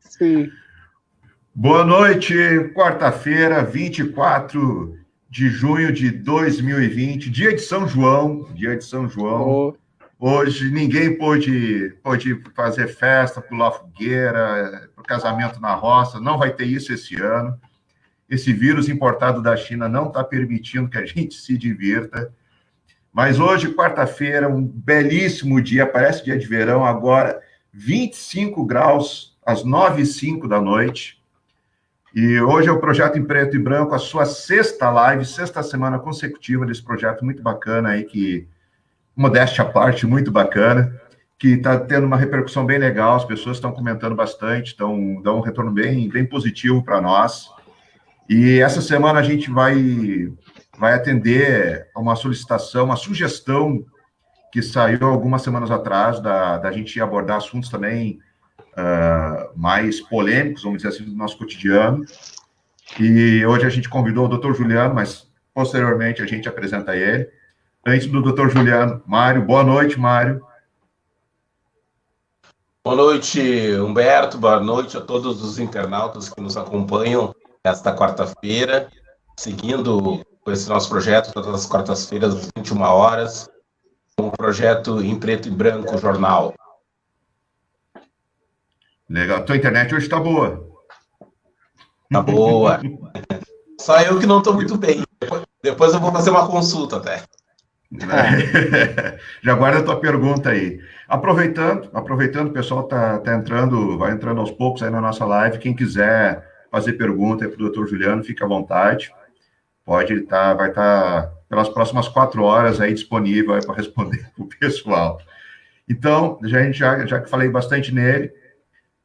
Sim. Boa noite, quarta-feira, 24 de junho de 2020, dia de São João, dia de São João. Oh, Hoje ninguém pôde fazer festa, pular fogueira, pro casamento na roça, não vai ter isso esse ano. Esse vírus importado da China não está permitindo que a gente se divirta. Mas hoje, quarta-feira, um belíssimo dia, parece dia de verão, agora 25 graus, às 9h05 da noite. E hoje é o Projeto em Preto e Branco, a sua sexta live, sexta semana consecutiva desse projeto muito bacana aí, que, modéstia à parte, muito bacana, que está tendo uma repercussão bem legal, as pessoas estão comentando bastante, dão um retorno bem positivo para nós. E essa semana a gente vai atender a uma solicitação, uma sugestão que saiu algumas semanas atrás, da gente abordar assuntos também mais polêmicos, vamos dizer assim, do nosso cotidiano. E hoje a gente convidou o Dr. Juliano, mas posteriormente a gente apresenta ele. Antes do Dr. Juliano, Mário. Boa noite, Mário. Boa noite, Humberto. Boa noite a todos os internautas que nos acompanham esta quarta-feira, seguindo esse nosso projeto todas as quartas-feiras, às 21 horas, com o projeto Em Preto e Branco Jornal. Legal. Tua internet hoje está boa. Tá boa. Só eu que não estou muito bem. Depois eu vou fazer uma consulta até. Já guarda a tua pergunta aí. Aproveitando, o pessoal tá entrando, vai entrando aos poucos aí na nossa live. Quem quiser fazer pergunta aí para o Dr. Juliano, fica à vontade. Vai estar pelas próximas 4 horas aí disponível para responder para o pessoal. Então, já que falei bastante nele,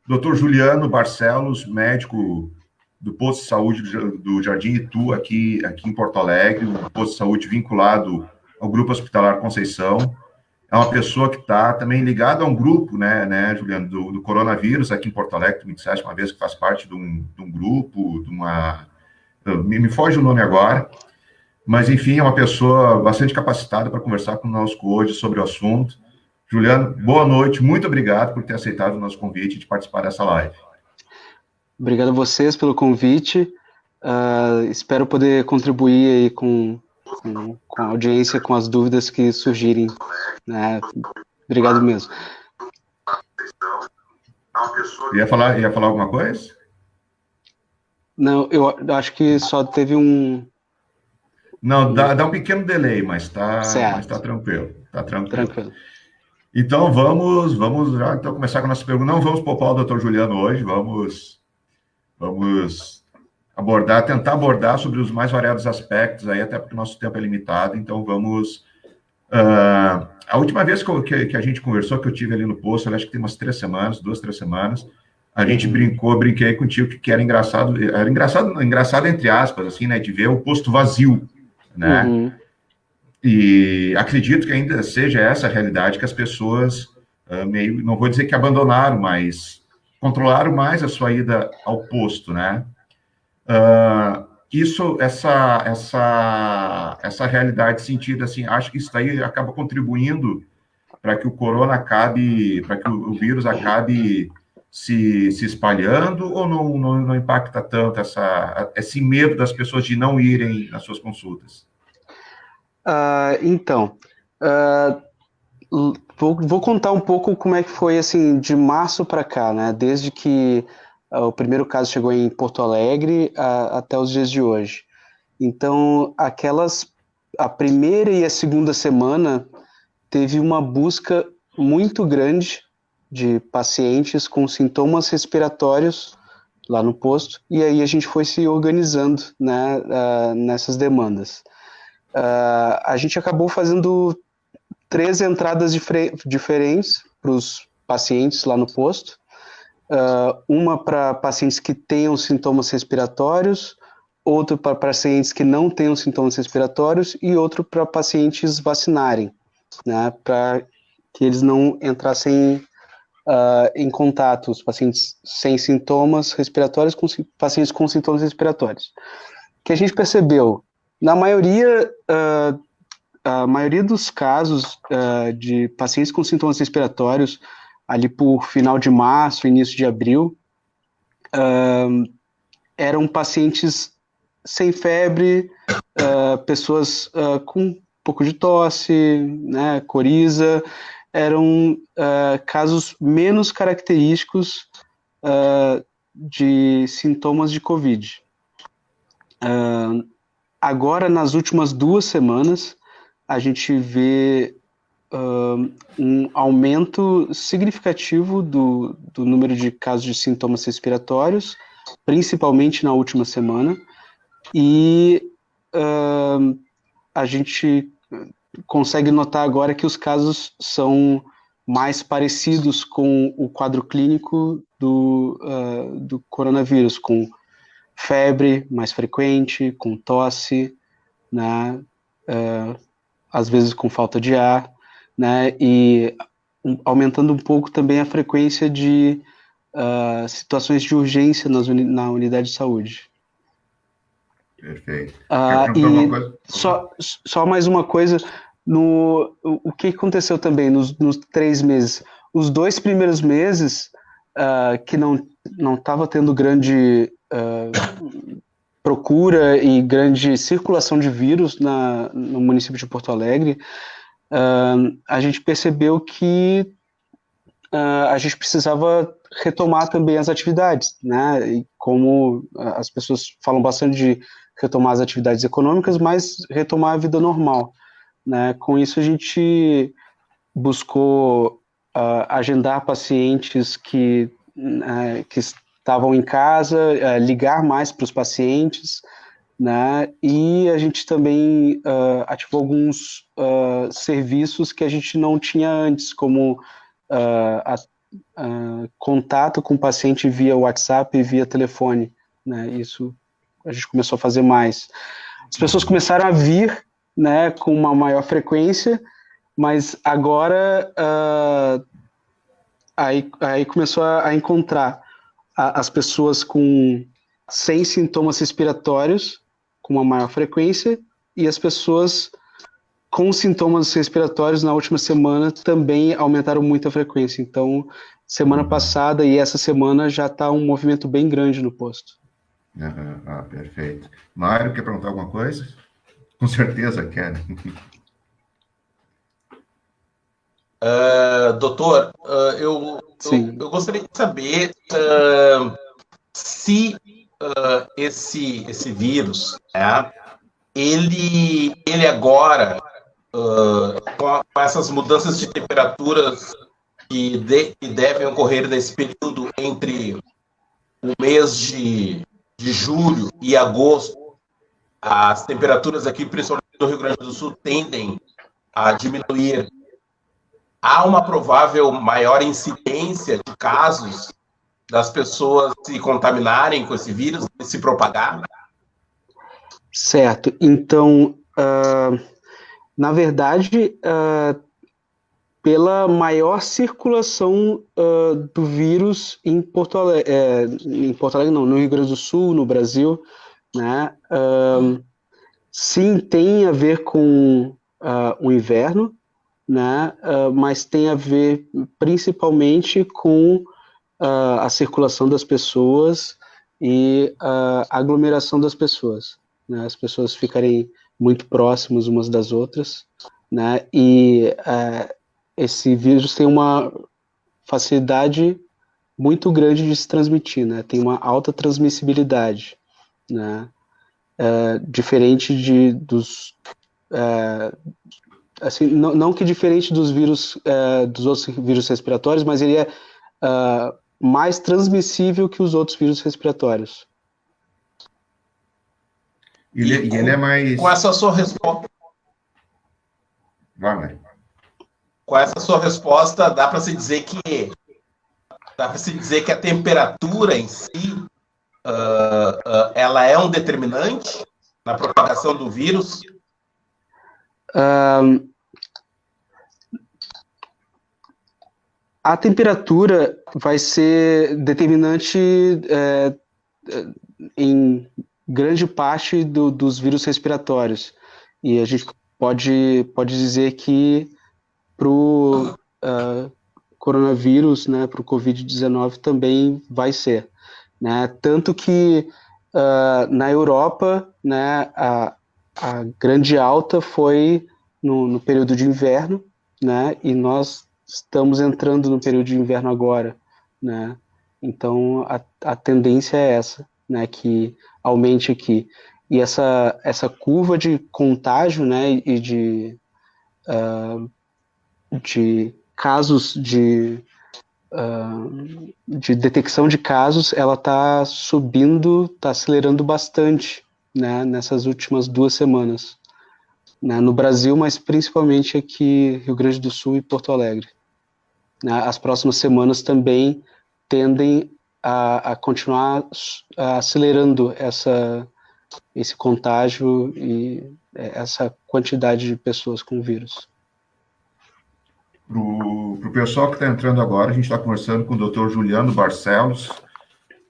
Dr. Juliano Barcelos, médico do posto de saúde do Jardim Itu, aqui em Porto Alegre, um posto de saúde vinculado ao Grupo Hospitalar Conceição. É uma pessoa que está também ligada a um grupo, né, Juliano, do coronavírus aqui em Porto Alegre. Tu me disseste uma vez que faz parte de um grupo, de uma... Me foge o nome agora, mas, enfim, é uma pessoa bastante capacitada para conversar conosco hoje sobre o assunto. Juliano, boa noite, muito obrigado por ter aceitado o nosso convite de participar dessa live. obrigado a vocês pelo convite. Espero poder contribuir aí com a audiência, com as dúvidas que surgirem. Né? Obrigado mesmo. Ia falar alguma coisa? Não, eu acho que só teve um... Não, dá um pequeno delay, mas tá tranquilo. Tá tranquilo. Então, vamos já começar com a nossa pergunta. Não vamos poupar o Dr. Juliano hoje, vamos tentar abordar sobre os mais variados aspectos aí, até porque o nosso tempo é limitado, então vamos... a última vez que a gente conversou, que eu tive ali no posto, acho que tem umas 2, 3 semanas, a gente brinquei contigo que era engraçado entre aspas, assim, né, de ver o posto vazio, né? E acredito que ainda seja essa a realidade que as pessoas não vou dizer que abandonaram, mas controlaram mais a sua ida ao posto, né? Essa realidade sentida, assim, acho que isso daí acaba contribuindo para que o corona acabe, para que o vírus acabe se espalhando, ou não impacta tanto esse medo das pessoas de não irem nas suas consultas? Então, vou contar um pouco como é que foi, assim, de março para cá, né? Desde que o primeiro caso chegou em Porto Alegre até os dias de hoje. Então, a primeira e a segunda semana teve uma busca muito grande de pacientes com sintomas respiratórios lá no posto, e aí a gente foi se organizando, né, nessas demandas. A gente acabou fazendo 3 entradas diferentes para os pacientes lá no posto. Uma para pacientes que tenham sintomas respiratórios, outra para pacientes que não tenham sintomas respiratórios e outro para pacientes vacinarem, né, para que eles não entrassem em contato, os pacientes sem sintomas respiratórios com pacientes com sintomas respiratórios. O que a gente percebeu, na maioria, a maioria dos casos de pacientes com sintomas respiratórios, ali por final de março, início de abril, eram pacientes sem febre, pessoas com um pouco de tosse, né, coriza, eram casos menos característicos de sintomas de Covid. Agora, nas últimas 2 semanas, a gente vê um aumento significativo do número de casos de sintomas respiratórios, principalmente na última semana, e a gente consegue notar agora que os casos são mais parecidos com o quadro clínico do coronavírus, com febre mais frequente, com tosse, né, às vezes com falta de ar, né, e aumentando um pouco também a frequência de situações de urgência na unidade de saúde. Perfeito. Só mais uma coisa, o que aconteceu também nos 3 meses? Os 2 primeiros meses, que não estava tendo grande procura e grande circulação de vírus no município de Porto Alegre, a gente percebeu que a gente precisava retomar também as atividades, né? E como as pessoas falam bastante de retomar as atividades econômicas, mas retomar a vida normal, né? Com isso a gente buscou agendar pacientes que estavam em casa, ligar mais para os pacientes, né? E a gente também ativou alguns serviços que a gente não tinha antes, como contato com o paciente via WhatsApp e via telefone, né? Isso a gente começou a fazer mais. As pessoas começaram a vir, né, com uma maior frequência, mas agora aí começou a encontrar as pessoas sem sintomas respiratórios com uma maior frequência e as pessoas com sintomas respiratórios na última semana também aumentaram muito a frequência. Então, semana passada e essa semana já está um movimento bem grande no posto. Perfeito. Mário, quer perguntar alguma coisa? Com certeza quer. Doutor, eu gostaria de saber se esse vírus, né, ele agora, com essas mudanças de temperaturas que devem ocorrer nesse período entre o mês de julho e agosto, as temperaturas aqui, principalmente no Rio Grande do Sul, tendem a diminuir. Há uma provável maior incidência de casos das pessoas se contaminarem com esse vírus e se propagar? Certo. Então, na verdade, pela maior circulação do vírus em Porto Alegre não, no Rio Grande do Sul, no Brasil, né? Sim, tem a ver com o inverno, né? Mas tem a ver principalmente com a circulação das pessoas e a aglomeração das pessoas, né? As pessoas ficarem muito próximas umas das outras, né? E esse vírus tem uma facilidade muito grande de se transmitir, né? Tem uma alta transmissibilidade, né? Diferente dos assim, não que diferente dos vírus, dos outros vírus respiratórios, mas ele é mais transmissível que os outros vírus respiratórios. Ele é mais... Com essa sua resposta... Vai. Com essa sua resposta, dá para se dizer que a temperatura em si ela é um determinante na propagação do vírus? A temperatura vai ser determinante em grande parte dos vírus respiratórios. E a gente pode dizer que coronavírus, né, para o Covid-19 também vai ser, né? Tanto que na Europa, né, a grande alta foi no período de inverno, né? E nós estamos entrando no período de inverno agora, né? Então a tendência é essa, né? Que aumente aqui. E essa curva de contágio, né? E de casos de detecção de casos, ela está subindo, está acelerando bastante, né, nessas últimas 2 semanas, né, no Brasil, mas principalmente aqui Rio Grande do Sul e Porto Alegre. Né, as próximas semanas também tendem a continuar acelerando esse contágio e essa quantidade de pessoas com vírus. Para o pessoal que está entrando agora, a gente está conversando com o Dr. Juliano Barcelos,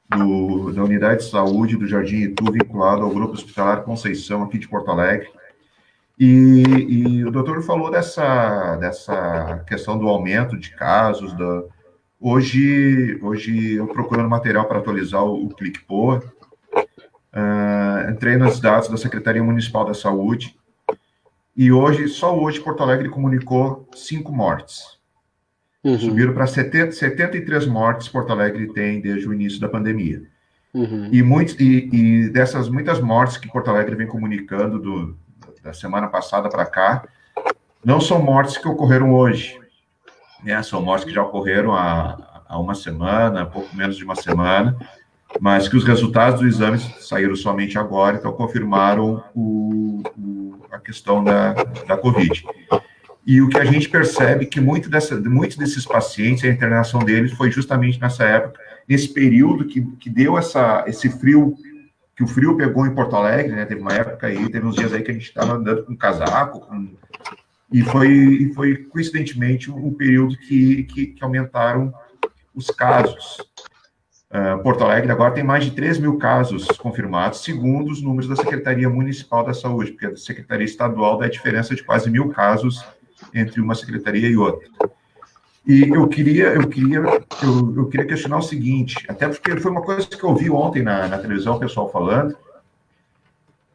da Unidade de Saúde do Jardim Itu, vinculado ao Grupo Hospitalar Conceição, aqui de Porto Alegre. E o doutor falou dessa questão do aumento de casos. Hoje eu procurando material para atualizar o ClickPoa, entrei nos dados da Secretaria Municipal da Saúde, e só hoje, Porto Alegre comunicou 5 mortes. Uhum. Subiram para 73 mortes Porto Alegre tem desde o início da pandemia. Uhum. E dessas muitas mortes que Porto Alegre vem comunicando da semana passada para cá, não são mortes que ocorreram hoje, né? São mortes que já ocorreram há uma semana, pouco menos de uma semana, mas que os resultados do exame saíram somente agora, então confirmaram a questão da Covid. E o que a gente percebe é que muitos desses pacientes, a internação deles foi justamente nessa época, nesse período que deu esse frio, que o frio pegou em Porto Alegre, né? Teve uma época aí, teve uns dias aí que a gente estava andando com casaco, e foi coincidentemente um período que aumentaram os casos. Porto Alegre agora tem mais de 3 mil casos confirmados, segundo os números da Secretaria Municipal da Saúde, porque a Secretaria Estadual dá a diferença de quase 1.000 casos entre uma secretaria e outra. E eu queria questionar o seguinte, até porque foi uma coisa que eu vi ontem na televisão, o pessoal falando,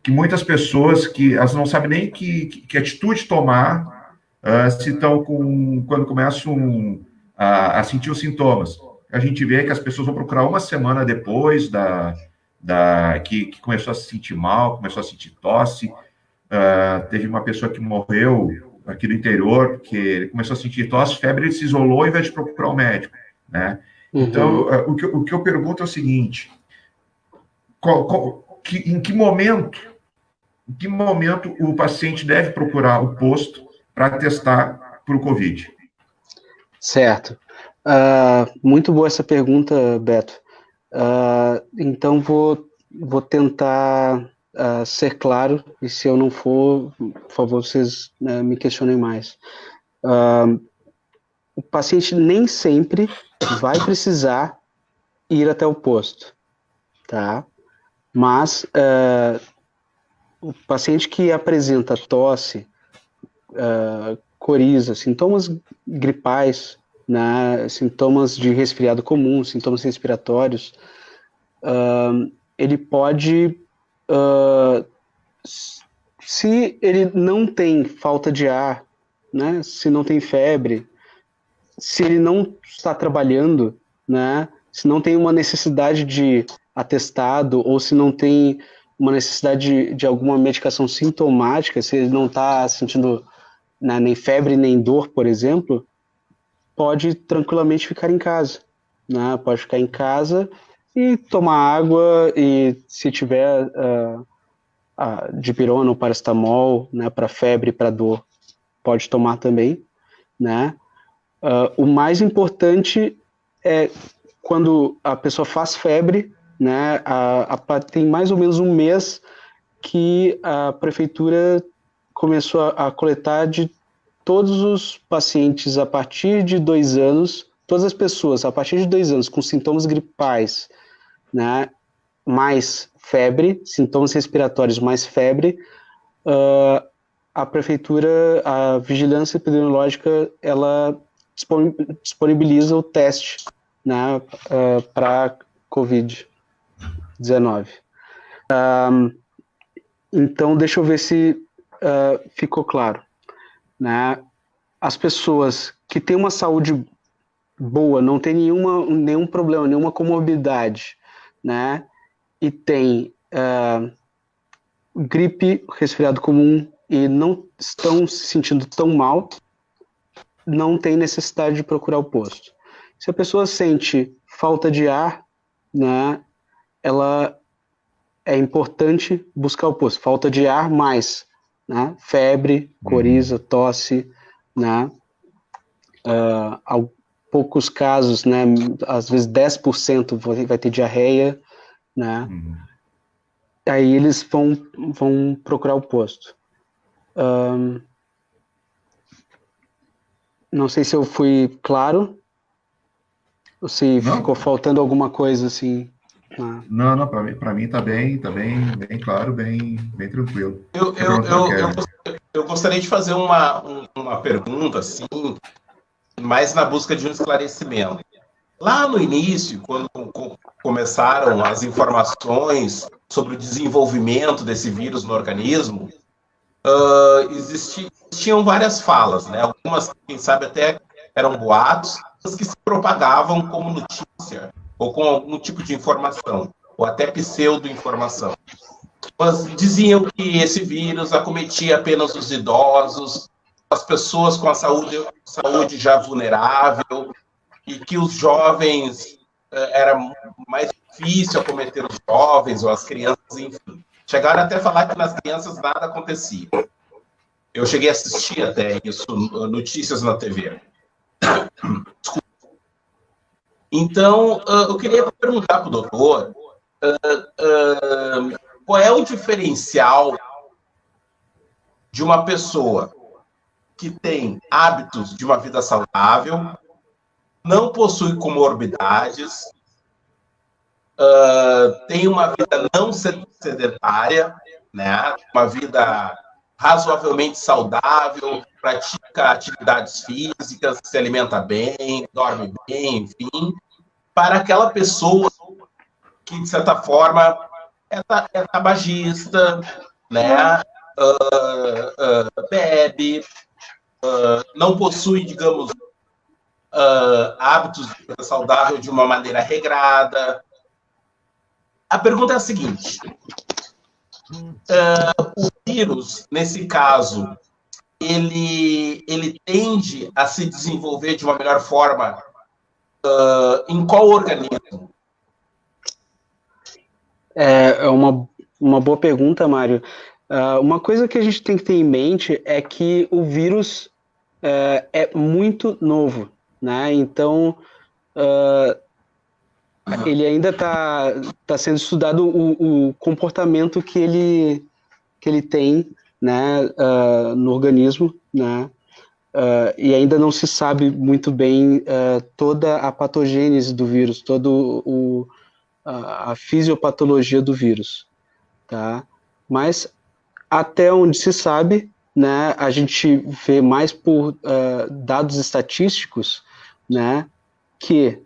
que muitas pessoas que elas não sabem nem que atitude tomar se estão quando começam a sentir os sintomas. A gente vê que as pessoas vão procurar uma semana depois que começou a se sentir mal, começou a sentir tosse. Teve uma pessoa que morreu aqui do interior, porque ele começou a sentir tosse, febre, ele se isolou ao invés de procurar o médico, né? Uhum. Então, o que eu pergunto é o seguinte, em que momento o paciente deve procurar o posto para testar para o COVID? Certo. Muito boa essa pergunta, Beto. Então, vou tentar ser claro, e se eu não for, por favor, vocês me questionem mais. O paciente nem sempre vai precisar ir até o posto, tá? Mas o paciente que apresenta tosse, coriza, sintomas gripais, né, sintomas de resfriado comum, sintomas respiratórios, ele pode, se ele não tem falta de ar, né, se não tem febre, se ele não está trabalhando, né, se não tem uma necessidade de atestado ou se não tem uma necessidade de alguma medicação sintomática, se ele não está sentindo nem febre nem dor, por exemplo, pode tranquilamente ficar em casa, né? Pode ficar em casa e tomar água, e se tiver dipirona ou paracetamol, né, para febre, para dor, pode tomar também, né? O mais importante é quando a pessoa faz febre, né? Tem mais ou menos um mês que a prefeitura começou a coletar de todos os pacientes a partir de 2 anos, todas as pessoas a partir de 2 anos com sintomas gripais, né, mais febre, sintomas respiratórios mais febre, a prefeitura, a vigilância epidemiológica, ela disponibiliza o teste, né, para Covid-19. Então, deixa eu ver se ficou claro, né? As pessoas que têm uma saúde boa, não tem nenhum problema, nenhuma comorbidade, né? E tem gripe, resfriado comum e não estão se sentindo tão mal, não tem necessidade de procurar o posto. Se a pessoa sente falta de ar, né, ela é importante buscar o posto. Falta de ar mais, né, febre, coriza, tosse, né, poucos casos, né, às vezes 10% vai ter diarreia, né, aí eles vão procurar o posto. Não sei se eu fui claro, ou se ficou faltando alguma coisa assim. Não, para mim tá bem claro, bem tranquilo. Eu gostaria de fazer uma pergunta, assim, mais na busca de um esclarecimento. Lá no início, quando começaram as informações sobre o desenvolvimento desse vírus no organismo, existiam várias falas, né? Algumas, quem sabe, até eram boatos, que se propagavam como notícia, ou com algum tipo de informação, ou até pseudo-informação. Mas diziam que esse vírus acometia apenas os idosos, as pessoas com a saúde já vulnerável, e que os jovens, era mais difícil acometer os jovens ou as crianças, enfim. Chegaram até a falar que nas crianças nada acontecia. Eu cheguei a assistir até isso, notícias na TV. Desculpa. Então, eu queria perguntar para o doutor qual é o diferencial de uma pessoa que tem hábitos de uma vida saudável, não possui comorbidades, tem uma vida não sedentária, né? Uma vida razoavelmente saudável, pratica atividades físicas, se alimenta bem, dorme bem, enfim, para aquela pessoa que, de certa forma, é tabagista, né? Bebe, não possui, digamos, hábitos de vida saudável de uma maneira regrada. A pergunta é a seguinte: o vírus, nesse caso, ele tende a se desenvolver de uma melhor forma em qual organismo? É uma boa pergunta, Mário. Uma coisa que a gente tem que ter em mente é que o vírus é muito novo, né? Então, ele ainda está sendo estudado o comportamento que ele tem, né, no organismo, né? E ainda não se sabe muito bem toda a patogênese do vírus, toda a fisiopatologia do vírus, tá? Mas até onde se sabe, né, a gente vê mais por dados estatísticos, né, que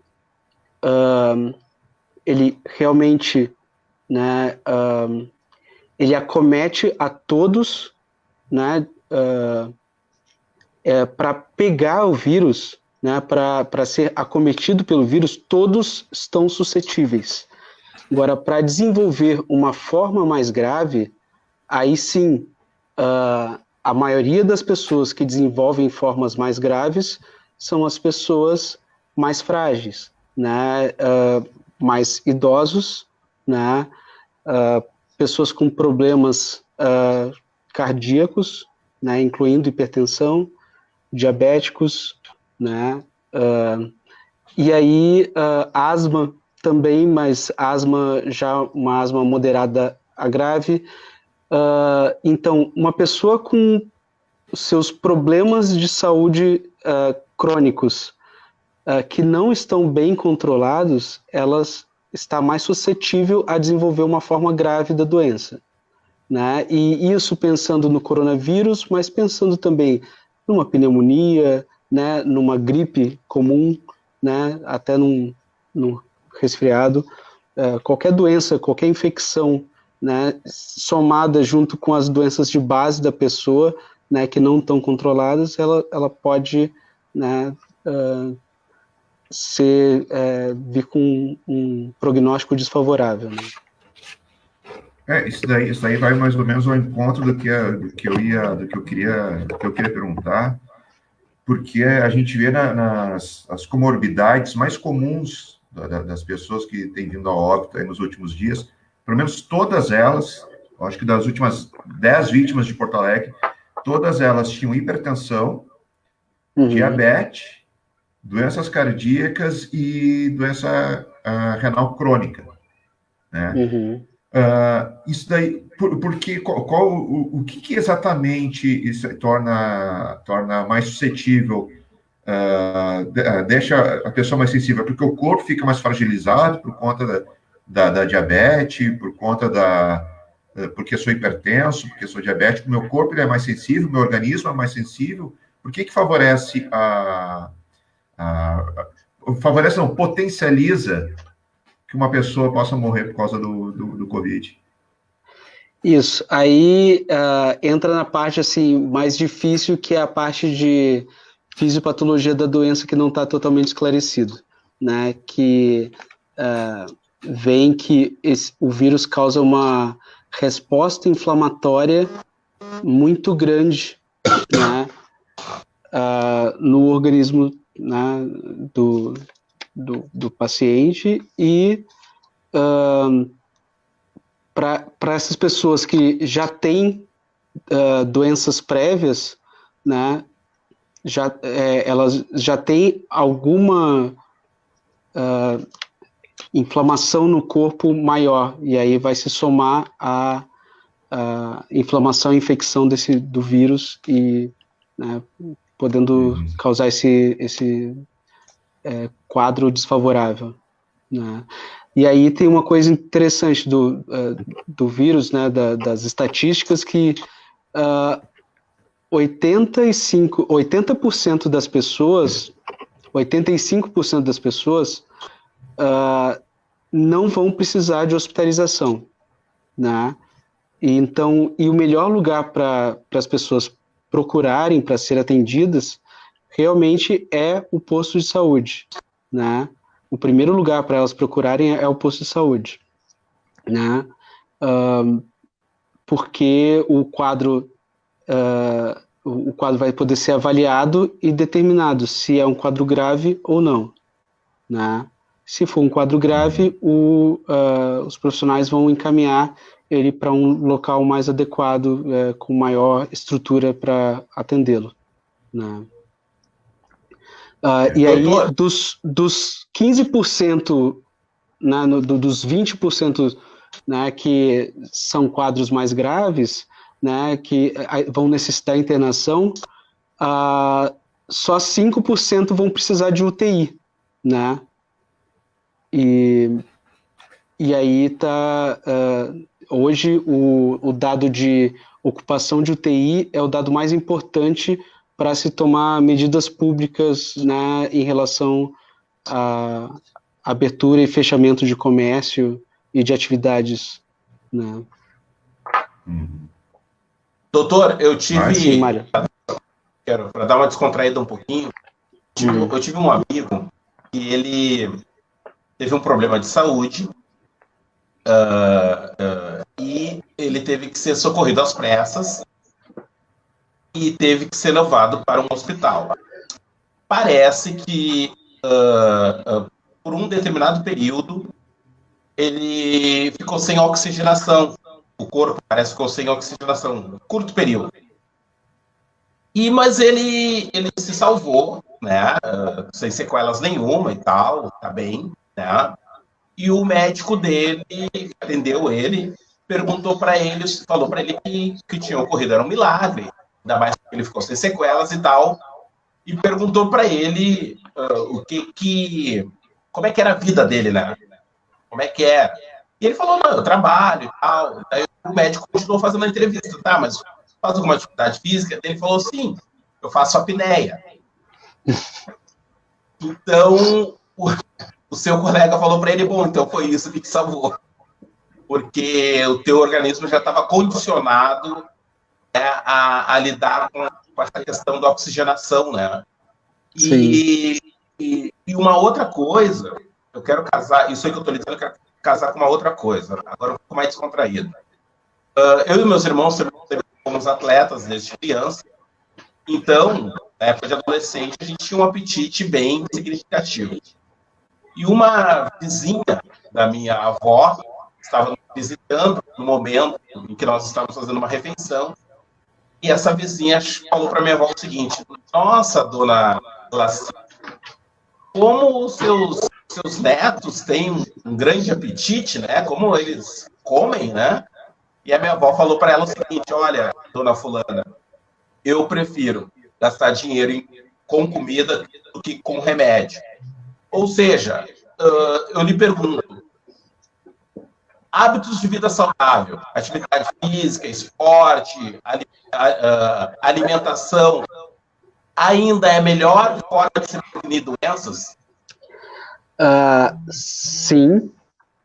ele realmente, né, ele acomete a todos, né, para pegar o vírus, né, para ser acometido pelo vírus, todos estão suscetíveis. Agora, para desenvolver uma forma mais grave, aí sim, a maioria das pessoas que desenvolvem formas mais graves são as pessoas mais frágeis, né, mais idosos, né, pessoas com problemas cardíacos, né, incluindo hipertensão, diabéticos, né, e aí asma também, mas uma asma moderada a grave. Então, uma pessoa com seus problemas de saúde crônicos que não estão bem controlados, elas está mais suscetível a desenvolver uma forma grave da doença, né? E isso pensando no coronavírus, mas pensando também numa pneumonia, né, numa gripe comum, né, até num resfriado, qualquer doença, qualquer infecção, né, somada junto com as doenças de base da pessoa, né, que não estão controladas, ela pode, né, vir com um prognóstico desfavorável, né? Isso daí vai mais ou menos ao encontro do que eu queria perguntar, porque a gente vê as comorbidades mais comuns das pessoas que têm vindo a óbito aí nos últimos dias, pelo menos todas elas, acho que das últimas 10 vítimas de Porto Alegre, todas elas tinham hipertensão, diabetes, doenças cardíacas e doença renal crônica, né? Isso daí, porque o que exatamente isso torna mais suscetível, deixa a pessoa mais sensível? Porque o corpo fica mais fragilizado por conta da diabetes, por conta porque sou hipertenso, porque sou diabético, meu corpo ele é mais sensível, meu organismo é mais sensível. Por que favorece favorece não, potencializa que uma pessoa possa morrer por causa do Covid? Isso, aí entra na parte assim, mais difícil, que é a parte de fisiopatologia da doença que não está totalmente esclarecido, né? Que vem que o vírus causa uma resposta inflamatória muito grande, né, no organismo, né, do paciente, e para essas pessoas que já têm doenças prévias, né, elas já têm alguma inflamação no corpo maior, e aí vai se somar a inflamação e infecção do vírus, e, né, podendo causar esse quadro desfavorável, né? E aí tem uma coisa interessante do vírus, né, das estatísticas, que 80% das pessoas, 85% das pessoas não vão precisar de hospitalização, né? E o melhor lugar para as pessoas procurarem para ser atendidas realmente é o posto de saúde, né? O primeiro lugar para elas procurarem é o posto de saúde, né? Porque o quadro vai poder ser avaliado e determinado se é um quadro grave ou não, né? Se for um quadro grave, os profissionais vão encaminhar ele para um local mais adequado, com maior estrutura para atendê-lo, né? E aí, dos 15%, né, dos 20%, né, que são quadros mais graves, né, que vão necessitar internação, só 5% vão precisar de UTI, né? E aí tá... hoje, o dado de ocupação de UTI é o dado mais importante para se tomar medidas públicas, né, em relação à abertura e fechamento de comércio e de atividades, né? Doutor, eu tive... Sim, Mário. Para dar uma descontraída um pouquinho, eu tive um amigo que ele teve um problema de saúde, e ele teve que ser socorrido às pressas e teve que ser levado para um hospital. Parece que, por um determinado período, ele ficou sem oxigenação. O corpo parece que ficou sem oxigenação, curto período. Mas ele se salvou, né? Sem sequelas nenhuma e tal, tá bem, né? E o médico dele atendeu ele, perguntou para ele, falou para ele que tinha ocorrido, era um milagre, ainda mais que ele ficou sem sequelas e tal, e perguntou para ele como é que era a vida dele, né? Como é que era? E ele falou, não, eu trabalho e tal. Aí o médico continuou fazendo a entrevista, tá, mas faz alguma atividade física? Ele falou, sim, eu faço apneia. Então, o seu colega falou para ele, bom, então foi isso que te salvou. Porque o teu organismo já estava condicionado, né, a lidar com essa questão da oxigenação, né? E uma outra coisa, eu quero casar, isso aí que eu estou dizendo, eu quero casar com uma outra coisa, agora um pouco mais descontraído. Eu e meus irmãos somos atletas desde criança, então, na época de adolescente, a gente tinha um apetite bem significativo. E uma vizinha da minha avó estava nos visitando no momento em que nós estávamos fazendo uma refeição, e essa vizinha falou para minha avó o seguinte: nossa, dona Glaci, como os seus netos têm um grande apetite, né? Como eles comem, né? E a minha avó falou para ela o seguinte: olha, dona fulana, eu prefiro gastar dinheiro com comida do que com remédio. Ou seja, eu lhe pergunto, hábitos de vida saudável, atividade física, esporte, alimentação, ainda é a melhor forma de se prevenir doenças? Sim,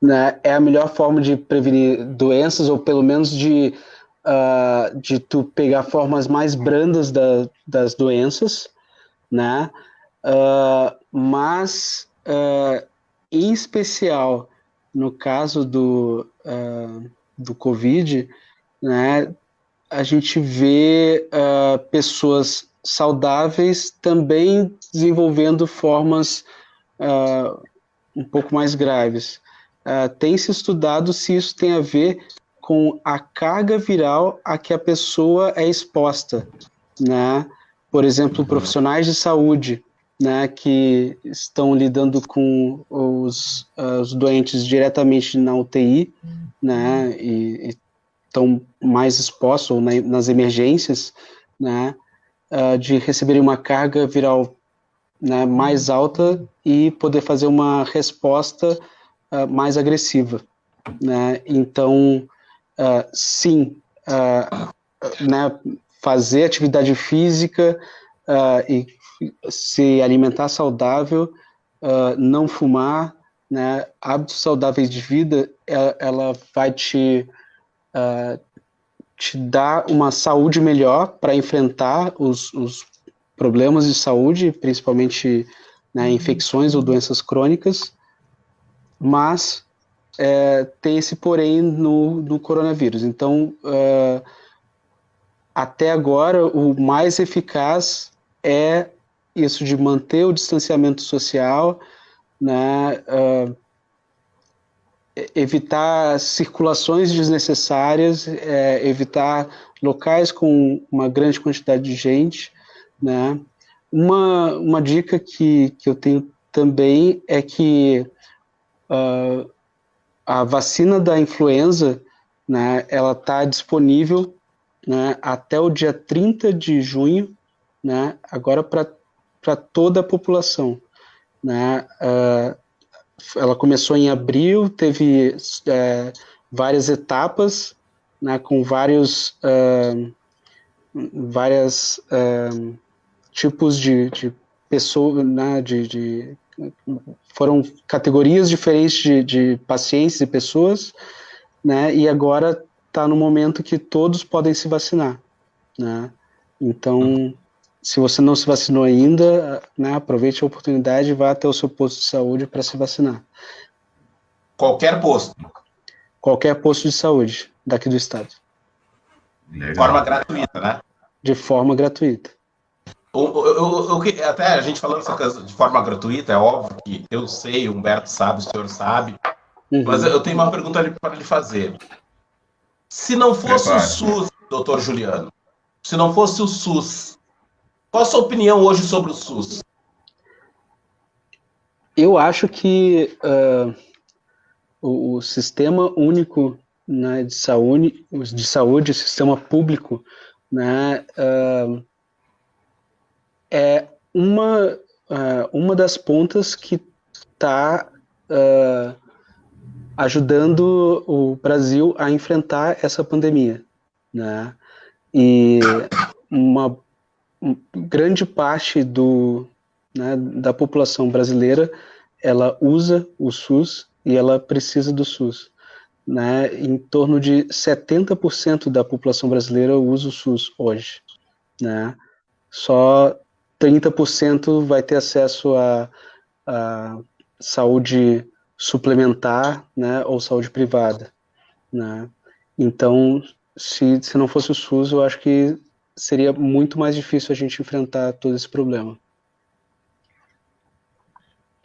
né? É a melhor forma de prevenir doenças, ou pelo menos de tu pegar formas mais brandas das doenças, né? Mas, em especial, no caso do Covid, né, a gente vê pessoas saudáveis também desenvolvendo formas um pouco mais graves. Tem se estudado se isso tem a ver com a carga viral a que a pessoa é exposta, né? Por exemplo, profissionais de saúde, né, que estão lidando com os doentes diretamente na UTI, né, e estão mais expostos, ou nas emergências, né, de receberem uma carga viral, né, mais alta e poder fazer uma resposta mais agressiva, né? Então, sim, né, fazer atividade física e se alimentar saudável, não fumar, né, hábitos saudáveis de vida, ela vai te dar uma saúde melhor para enfrentar os problemas de saúde, principalmente, né, infecções ou doenças crônicas, mas tem esse porém no coronavírus. Então, até agora, o mais eficaz é isso de manter o distanciamento social, né, evitar circulações desnecessárias, evitar locais com uma grande quantidade de gente, né. Uma dica que eu tenho também é que a vacina da influenza, né, ela está disponível, né, até o dia 30 de junho, né, agora para toda a população, né. Ela começou em abril, teve várias etapas, né, com vários tipos de pessoas, né, foram categorias diferentes de pacientes e pessoas, né, e agora está no momento que todos podem se vacinar, né. Então, se você não se vacinou ainda, né, aproveite a oportunidade e vá até o seu posto de saúde para se vacinar. Qualquer posto? Qualquer posto de saúde daqui do estado. De forma gratuita, né? De forma gratuita. Até a gente falando essa coisa de forma gratuita, é óbvio que eu sei, o Humberto sabe, o senhor sabe, mas eu tenho uma pergunta para lhe fazer. Se não fosse o SUS, doutor Juliano, se não fosse o SUS, qual a sua opinião hoje sobre o SUS? Eu acho que o Sistema Único, né, de saúde, o sistema público, né, é uma das pontas que está ajudando o Brasil a enfrentar essa pandemia, né? E uma grande parte do né, da população brasileira, ela usa o SUS e ela precisa do SUS. Né? Em torno de 70% da população brasileira usa o SUS hoje. Né? Só 30% vai ter acesso a saúde suplementar, né, ou saúde privada. Né? Então, se não fosse o SUS, eu acho que seria muito mais difícil a gente enfrentar todo esse problema.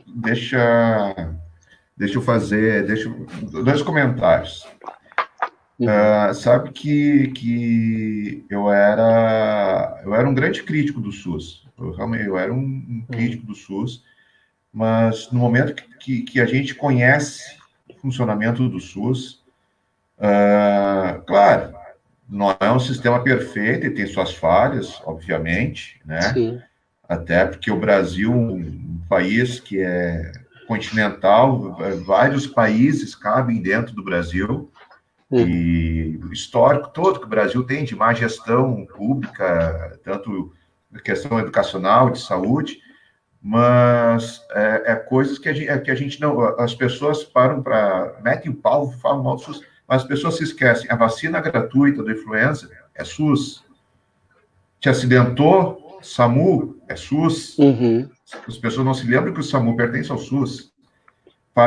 Deixa eu fazer 2 comentários. Sabe que eu era um grande crítico do SUS. Eu era um crítico do SUS, mas no momento que a gente conhece o funcionamento do SUS, claro, não é um sistema perfeito e tem suas falhas, obviamente, né? Sim. Até porque o Brasil, um país que é continental, vários países cabem dentro do Brasil, e o histórico todo que o Brasil tem de má gestão pública, tanto na questão educacional, de saúde, mas coisas que a gente não... As pessoas param metem o pau, falam mal do SUS, mas as pessoas se esquecem. A vacina gratuita da influenza é SUS. Te acidentou, SAMU é SUS. As pessoas não se lembram que o SAMU pertence ao SUS. A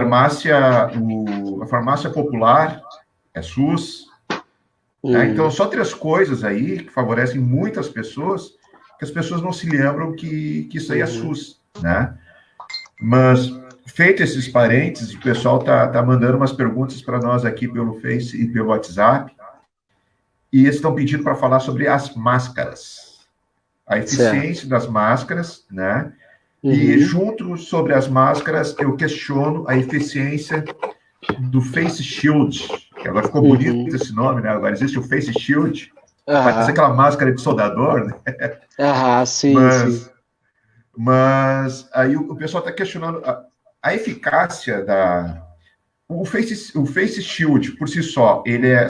farmácia popular é SUS. Né? Então, só 3 coisas aí que favorecem muitas pessoas, que as pessoas não se lembram que isso aí é SUS. Né? Mas, feito esses parênteses, o pessoal tá mandando umas perguntas para nós aqui pelo Face e pelo WhatsApp, e eles estão pedindo para falar sobre as máscaras, a eficiência das máscaras, né? E junto sobre as máscaras, eu questiono a eficiência do Face Shield, que agora ficou bonito esse nome, né? Agora existe o Face Shield, parece aquela máscara de soldador, né? Sim. Mas aí o pessoal está questionando a eficácia o Face Shield por si só, ele é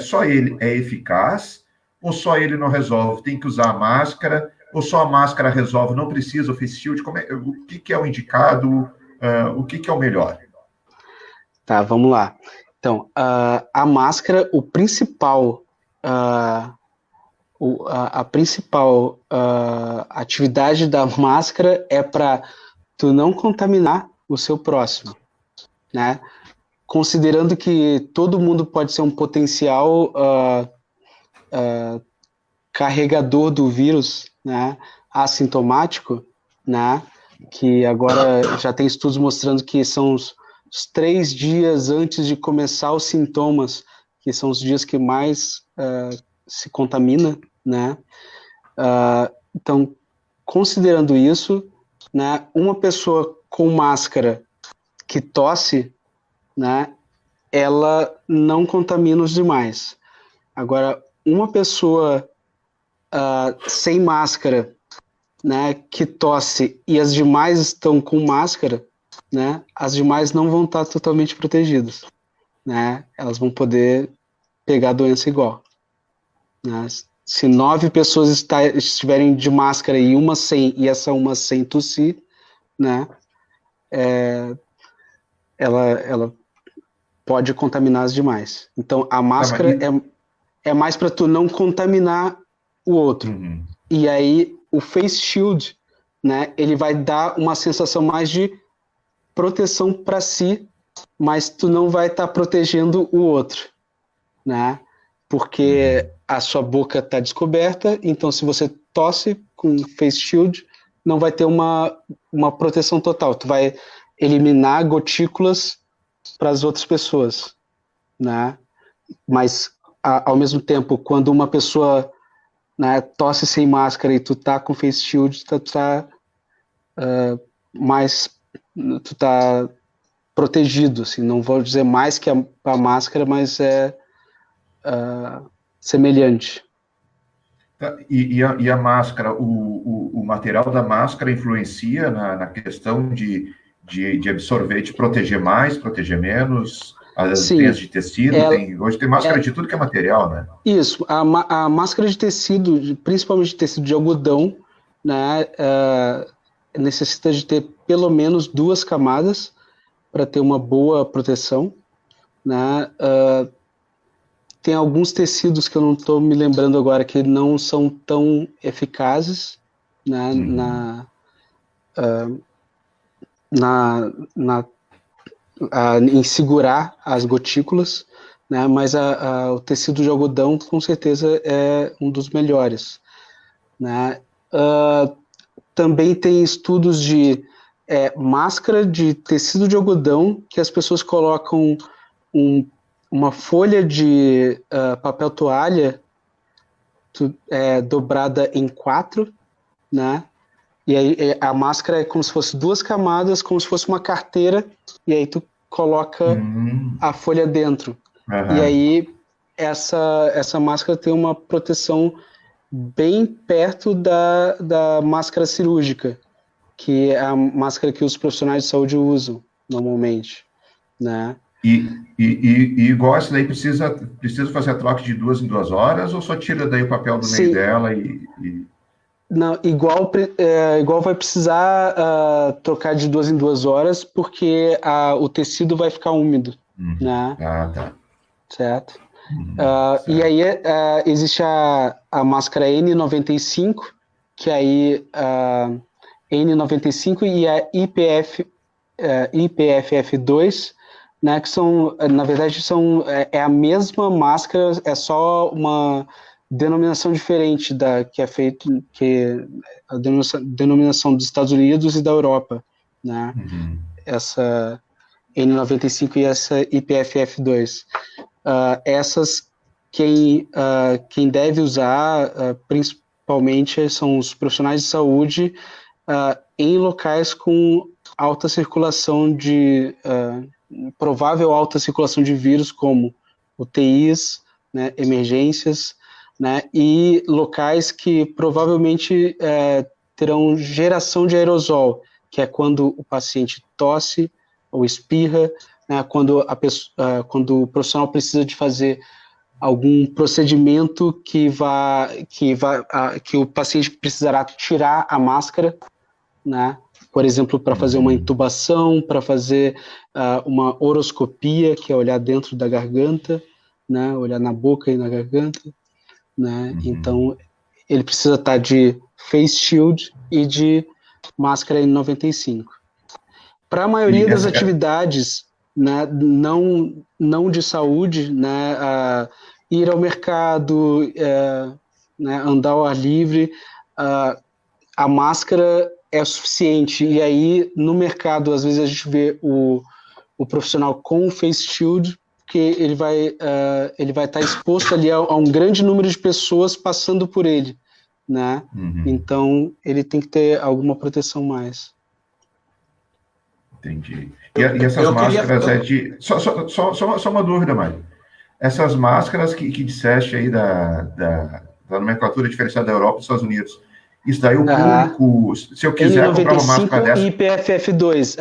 eficaz, ou só ele não resolve? Tem que usar a máscara, ou só a máscara resolve? Não precisa o Face Shield? O que é o indicado? O que é o melhor? Tá, vamos lá. Então, a máscara, o principal... a principal atividade da máscara é para tu não contaminar o seu próximo, né? Considerando que todo mundo pode ser um potencial carregador do vírus, né? Assintomático, né? Que agora já tem estudos mostrando que são os 3 dias antes de começar os sintomas, que são os dias que mais se contamina, né? Então, considerando isso, né, uma pessoa com máscara que tosse, né, ela não contamina os demais. Agora, uma pessoa sem máscara, né, que tosse e as demais estão com máscara, né, as demais não vão estar totalmente protegidas, né? Elas vão poder pegar a doença igual. Né? Se 9 pessoas estiverem de máscara e uma sem, e essa uma sem tossir, né, ela pode contaminar as demais. Então, a máscara é mais para tu não contaminar o outro. E aí, o Face Shield, né, ele vai dar uma sensação mais de proteção para si, mas tu não vai estar protegendo o outro, né? Porque a sua boca está descoberta, então se você tosse com Face Shield, não vai ter uma proteção total. Tu vai eliminar gotículas para as outras pessoas, né? Mas, ao mesmo tempo, quando uma pessoa, né, tosse sem máscara e tu tá com Face Shield, tu tá protegido, assim, não vou dizer mais que a máscara, mas é semelhante. E a máscara, o material da máscara influencia na questão de absorver, de proteger mais, proteger menos? As linhas de tecido, hoje tem máscara de tudo que é material, né? Isso, a máscara de tecido, principalmente de tecido de algodão, né, necessita de ter pelo menos 2 camadas para ter uma boa proteção, né? Tem alguns tecidos que eu não estou me lembrando agora que não são tão eficazes, né? Em segurar as gotículas, né? Mas o tecido de algodão com certeza é um dos melhores, né? Também tem estudos de máscara de tecido de algodão que as pessoas colocam uma folha de papel toalha dobrada em 4, né? E aí a máscara é como se fosse 2 camadas, como se fosse uma carteira, e aí tu coloca a folha dentro. E aí essa máscara tem uma proteção bem perto da máscara cirúrgica, que é a máscara que os profissionais de saúde usam normalmente, né? E igual essa daí precisa fazer a troca de 2 em 2 horas, ou só tira daí o papel do meio dela e... Não, igual vai precisar trocar de 2 em 2 horas, porque o tecido vai ficar úmido, né? Ah, tá. Certo? Certo. E aí existe a máscara N95, que aí N95 e a IPFF2, né, que são, na verdade, é a mesma máscara, é só uma denominação diferente da que é feito, que a denominação dos Estados Unidos e da Europa, né? Essa N95 e essa IPFF2. Essas quem deve usar principalmente são os profissionais de saúde em locais com alta circulação provável alta circulação de vírus, como UTIs, né, emergências, né, e locais que provavelmente terão geração de aerosol, que é quando o paciente tosse ou espirra, né, quando o profissional precisa de fazer algum procedimento que o paciente precisará tirar a máscara, né, por exemplo, para fazer uma intubação, para fazer uma oroscopia, que é olhar dentro da garganta, né, olhar na boca e na garganta, né? Então ele precisa estar de face shield e de máscara N95. Para a maioria das atividades, né, não de saúde, né, ir ao mercado, né, andar ao ar livre, a máscara é suficiente. E aí, no mercado, às vezes a gente vê o profissional com o face shield, porque ele vai estar exposto ali a um grande número de pessoas passando por ele, né? Então, ele tem que ter alguma proteção mais. Entendi. E essas máscaras Só uma dúvida, Mário. Essas máscaras que disseste aí da nomenclatura diferenciada da Europa e dos Estados Unidos, isso daí o público, se eu quiser comprar uma máscara dessa... e IPFF2,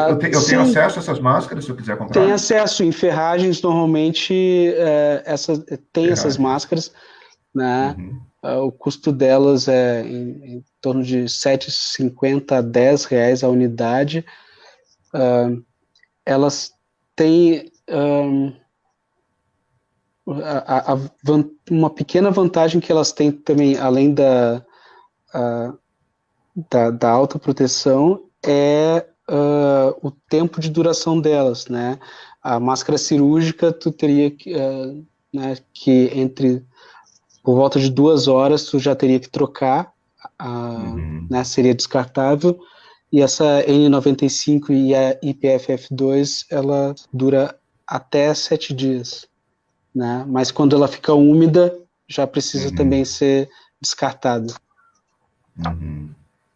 eu tenho acesso a essas máscaras, se eu quiser comprar? Tem acesso. Em ferragens, normalmente, essas máscaras, né? O custo delas é em torno de R$ 7,50 a R$ 10 a unidade. Elas têm uma pequena vantagem que elas têm também, além da alta proteção, é o tempo de duração delas, né? A máscara cirúrgica, tu teria né, que por volta de 2 horas, tu já teria que trocar, né, seria descartável, e essa N95 e a IPFF2, ela dura até 7 dias, né? Mas quando ela fica úmida, já precisa também ser descartada.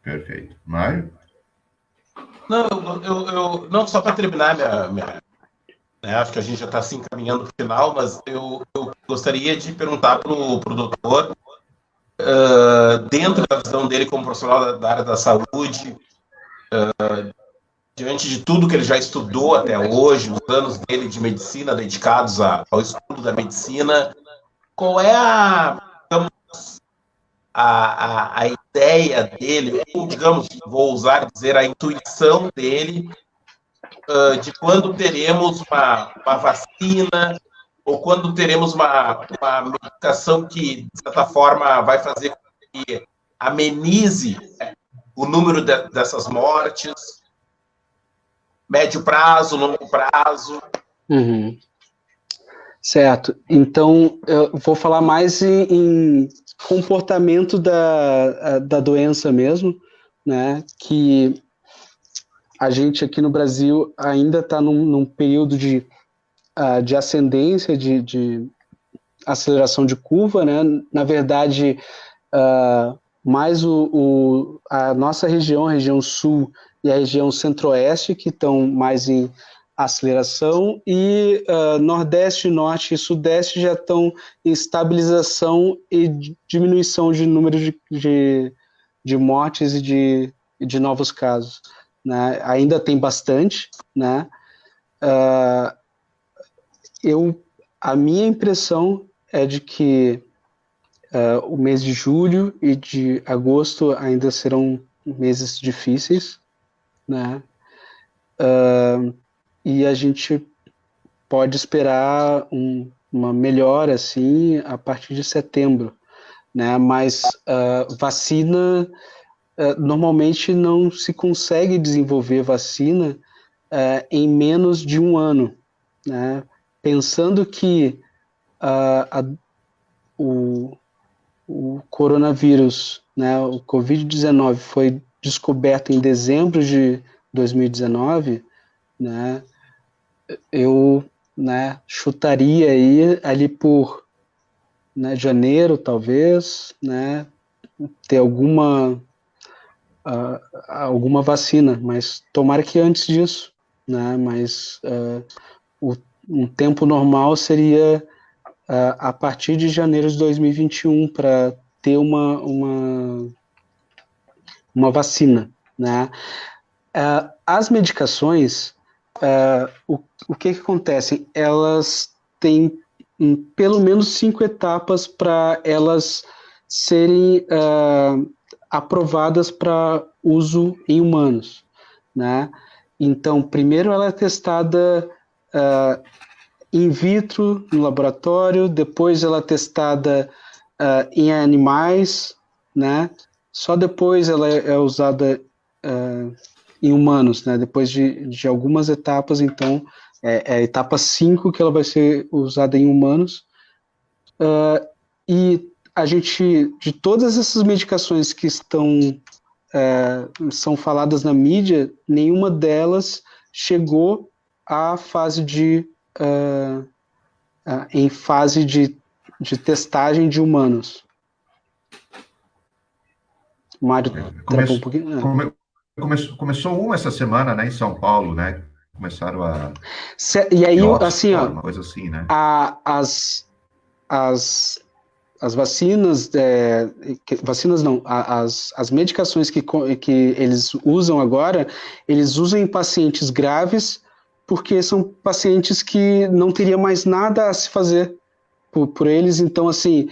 Perfeito. Mário? Não, só para terminar acho que a gente já está se encaminhando para o final, mas eu gostaria de perguntar para o doutor, dentro da visão dele como profissional da área da saúde, diante de tudo que ele já estudou até hoje, os anos dele de medicina dedicados ao estudo da medicina, qual é a ideia dele, ou, digamos, vou usar dizer, a intuição dele de quando teremos uma vacina, ou quando teremos uma medicação que, de certa forma, vai fazer com que amenize o número dessas mortes, médio prazo, longo prazo. Uhum. Certo. Então, eu vou falar mais em comportamento da doença mesmo, né? Que a gente aqui no Brasil ainda está num período de ascendência, de aceleração de curva, né? Na verdade, mais a nossa região, a região sul e a região centro-oeste, que estão mais em aceleração, e nordeste, norte e sudeste já estão em estabilização e diminuição de número de mortes e de novos casos, né? Ainda tem bastante, né? A minha impressão é de que o mês de julho e de agosto ainda serão meses difíceis, né? E a gente pode esperar uma melhora, assim, a partir de setembro, né? Mas vacina, normalmente não se consegue desenvolver vacina em menos de um ano, né? Pensando que o coronavírus, né, o Covid-19 foi descoberto em dezembro de 2019, né, eu, né, chutaria aí ali por, né, janeiro, talvez, né, ter alguma vacina, mas tomara que antes disso, né, mas um tempo normal seria a partir de janeiro de 2021 para ter uma vacina, né? As medicações, o que acontece? Elas têm pelo menos 5 etapas para elas serem aprovadas para uso em humanos, né? Então, primeiro ela é testada in vitro, no laboratório, depois ela é testada em animais, né? Só depois ela é usada em humanos, né? Depois de algumas etapas, então, é a etapa 5 que ela vai ser usada em humanos. E a gente, de todas essas medicações que são faladas na mídia, nenhuma delas chegou à fase em fase de testagem de humanos. Mário, travou um pouquinho. Começou uma essa semana, né, em São Paulo, né? Começaram E aí, assim, ó, uma coisa assim, né? As vacinas, vacinas não, as medicações que eles usam agora, eles usam em pacientes graves, porque são pacientes que não teria mais nada a se fazer por eles. Então, assim,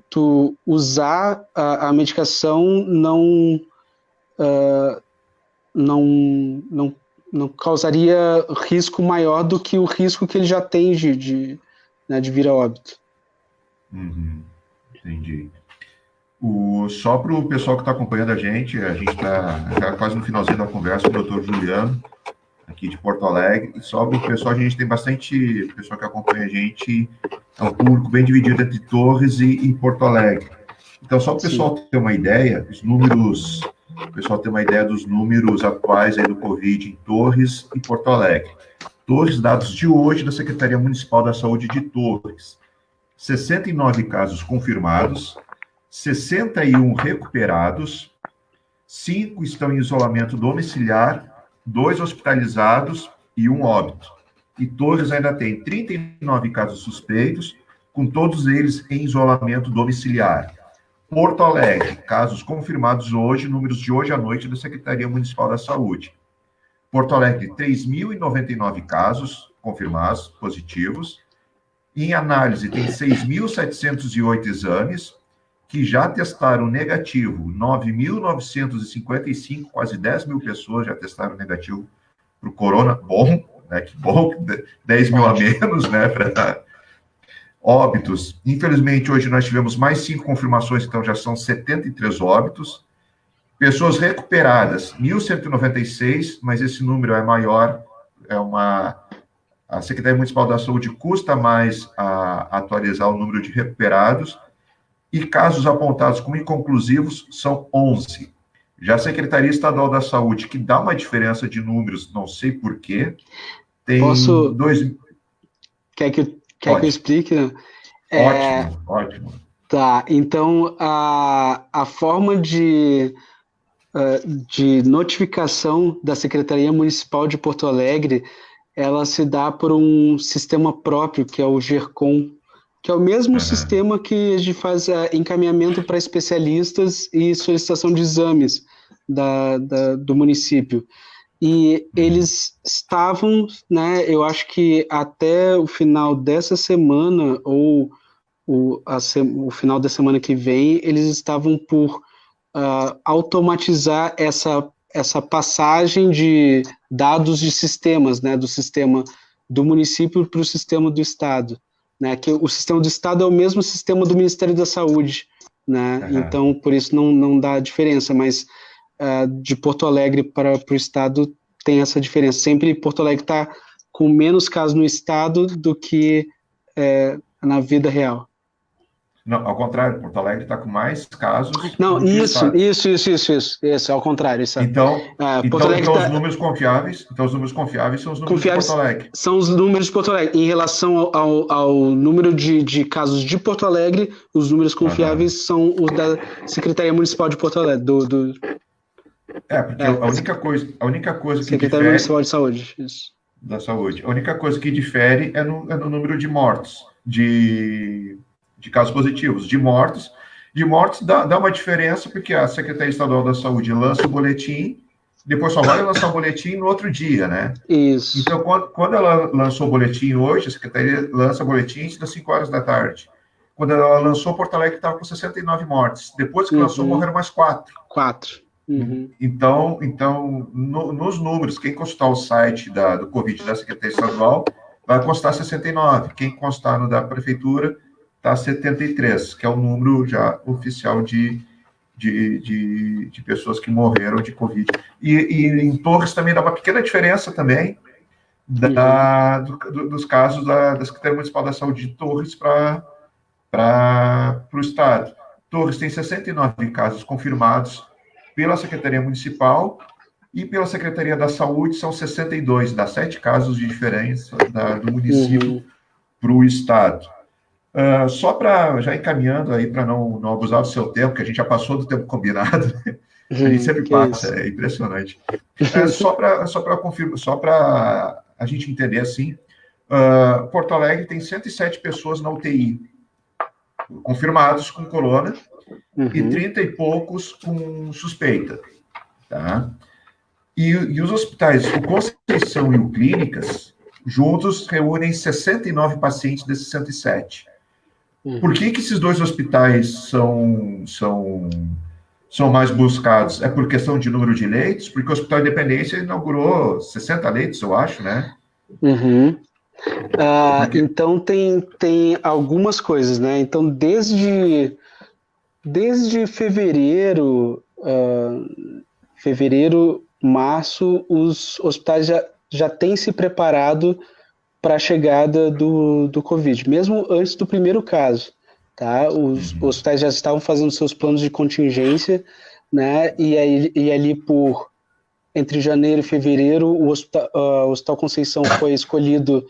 tu usar a medicação não causaria risco maior do que o risco que ele já tem de vir a óbito. Uhum, entendi. Só para o pessoal que está acompanhando a gente está quase no finalzinho da conversa com o Dr. Juliano, aqui de Porto Alegre, e só para o pessoal, a gente tem bastante pessoal que acompanha a gente, é um público bem dividido entre Torres e Porto Alegre. Então, só para o pessoal ter uma ideia, dos números atuais aí do Covid em Torres e Porto Alegre. Torres, dados de hoje da Secretaria Municipal da Saúde de Torres, 69 casos confirmados, 61 recuperados, 5 estão em isolamento domiciliar, 2 hospitalizados e 1 óbito. E Torres ainda tem 39 casos suspeitos, com todos eles em isolamento domiciliar. Porto Alegre, casos confirmados hoje, números de hoje à noite da Secretaria Municipal da Saúde. Porto Alegre, 3.099 casos confirmados, positivos. Em análise, tem 6.708 exames que já testaram negativo, 9.955, quase 10 mil pessoas já testaram negativo para o corona, bom, né? Que bom, 10 mil a menos, né? Para óbitos. Infelizmente, hoje nós tivemos mais 5 confirmações, então já são 73 óbitos. Pessoas recuperadas, 1.196, mas esse número é maior, a Secretaria Municipal da Saúde custa mais a atualizar o número de recuperados, e casos apontados como inconclusivos são 11. Já a Secretaria Estadual da Saúde, que dá uma diferença de números, não sei porquê, tem Posso... dois... Quer que eu explique? Ótimo. Tá, então a forma de notificação da Secretaria Municipal de Porto Alegre, ela se dá por um sistema próprio, que é o GERCOM, que é o mesmo sistema que a gente faz encaminhamento para especialistas e solicitação de exames do município. E eles estavam, né, eu acho que até o final dessa semana, ou o final da semana que vem, eles estavam por automatizar essa passagem de dados de sistemas, né, do sistema do município para o sistema do Estado, né, que o sistema do Estado é o mesmo sistema do Ministério da Saúde, né, então por isso não dá diferença, mas de Porto Alegre para o Estado tem essa diferença. Sempre Porto Alegre está com menos casos no Estado do que na vida real. Não, ao contrário, Porto Alegre está com mais casos. Não, do que isso, ao contrário. Então, os números confiáveis, são os números de Porto Alegre. São os números de Porto Alegre. Em relação ao número de casos de Porto Alegre, os números confiáveis são os da Secretaria Municipal de Porto Alegre. Porque a única coisa que Secretaria difere... Municipal de Saúde, isso. Da saúde. A única coisa que difere é no número de mortos, de casos positivos. De mortos dá uma diferença, porque a Secretaria Estadual da Saúde lança o boletim, depois só vai lançar o boletim no outro dia, né? Isso. Então, quando ela lançou o boletim hoje, a Secretaria lança o boletim das 5 horas da tarde. Quando ela lançou, Porto Alegre estava com 69 mortes. Depois que lançou, morreram mais 4. 4. Então nos números, quem consultar o site do Covid da Secretaria Estadual, vai constar 69. Quem constar no da Prefeitura, está 73, que é o número já oficial de pessoas que morreram de Covid. E em Torres também dá uma pequena diferença também dos casos da Secretaria Municipal da Saúde de Torres para o Estado. Torres tem 69 casos confirmados pela Secretaria Municipal, e pela Secretaria da Saúde são 62, dá 7 casos de diferença do município para o Estado. Só para, já encaminhando aí, para não abusar do seu tempo, que a gente já passou do tempo combinado, a gente sempre passa, é impressionante. Só para a gente entender assim, Porto Alegre tem 107 pessoas na UTI, confirmados com corona, e 30 e poucos com suspeita, tá? E os hospitais, o Conceição e o Clínicas, juntos reúnem 69 pacientes desses 107. Por que esses dois hospitais são mais buscados? É por questão de número de leitos? Porque o Hospital Independência inaugurou 60 leitos, eu acho, né? Então tem algumas coisas, né? Então desde fevereiro, março, os hospitais já têm se preparado para a chegada do Covid, mesmo antes do primeiro caso, tá? Os hospitais já estavam fazendo seus planos de contingência, né? E ali entre janeiro e fevereiro, o Hospital Conceição foi escolhido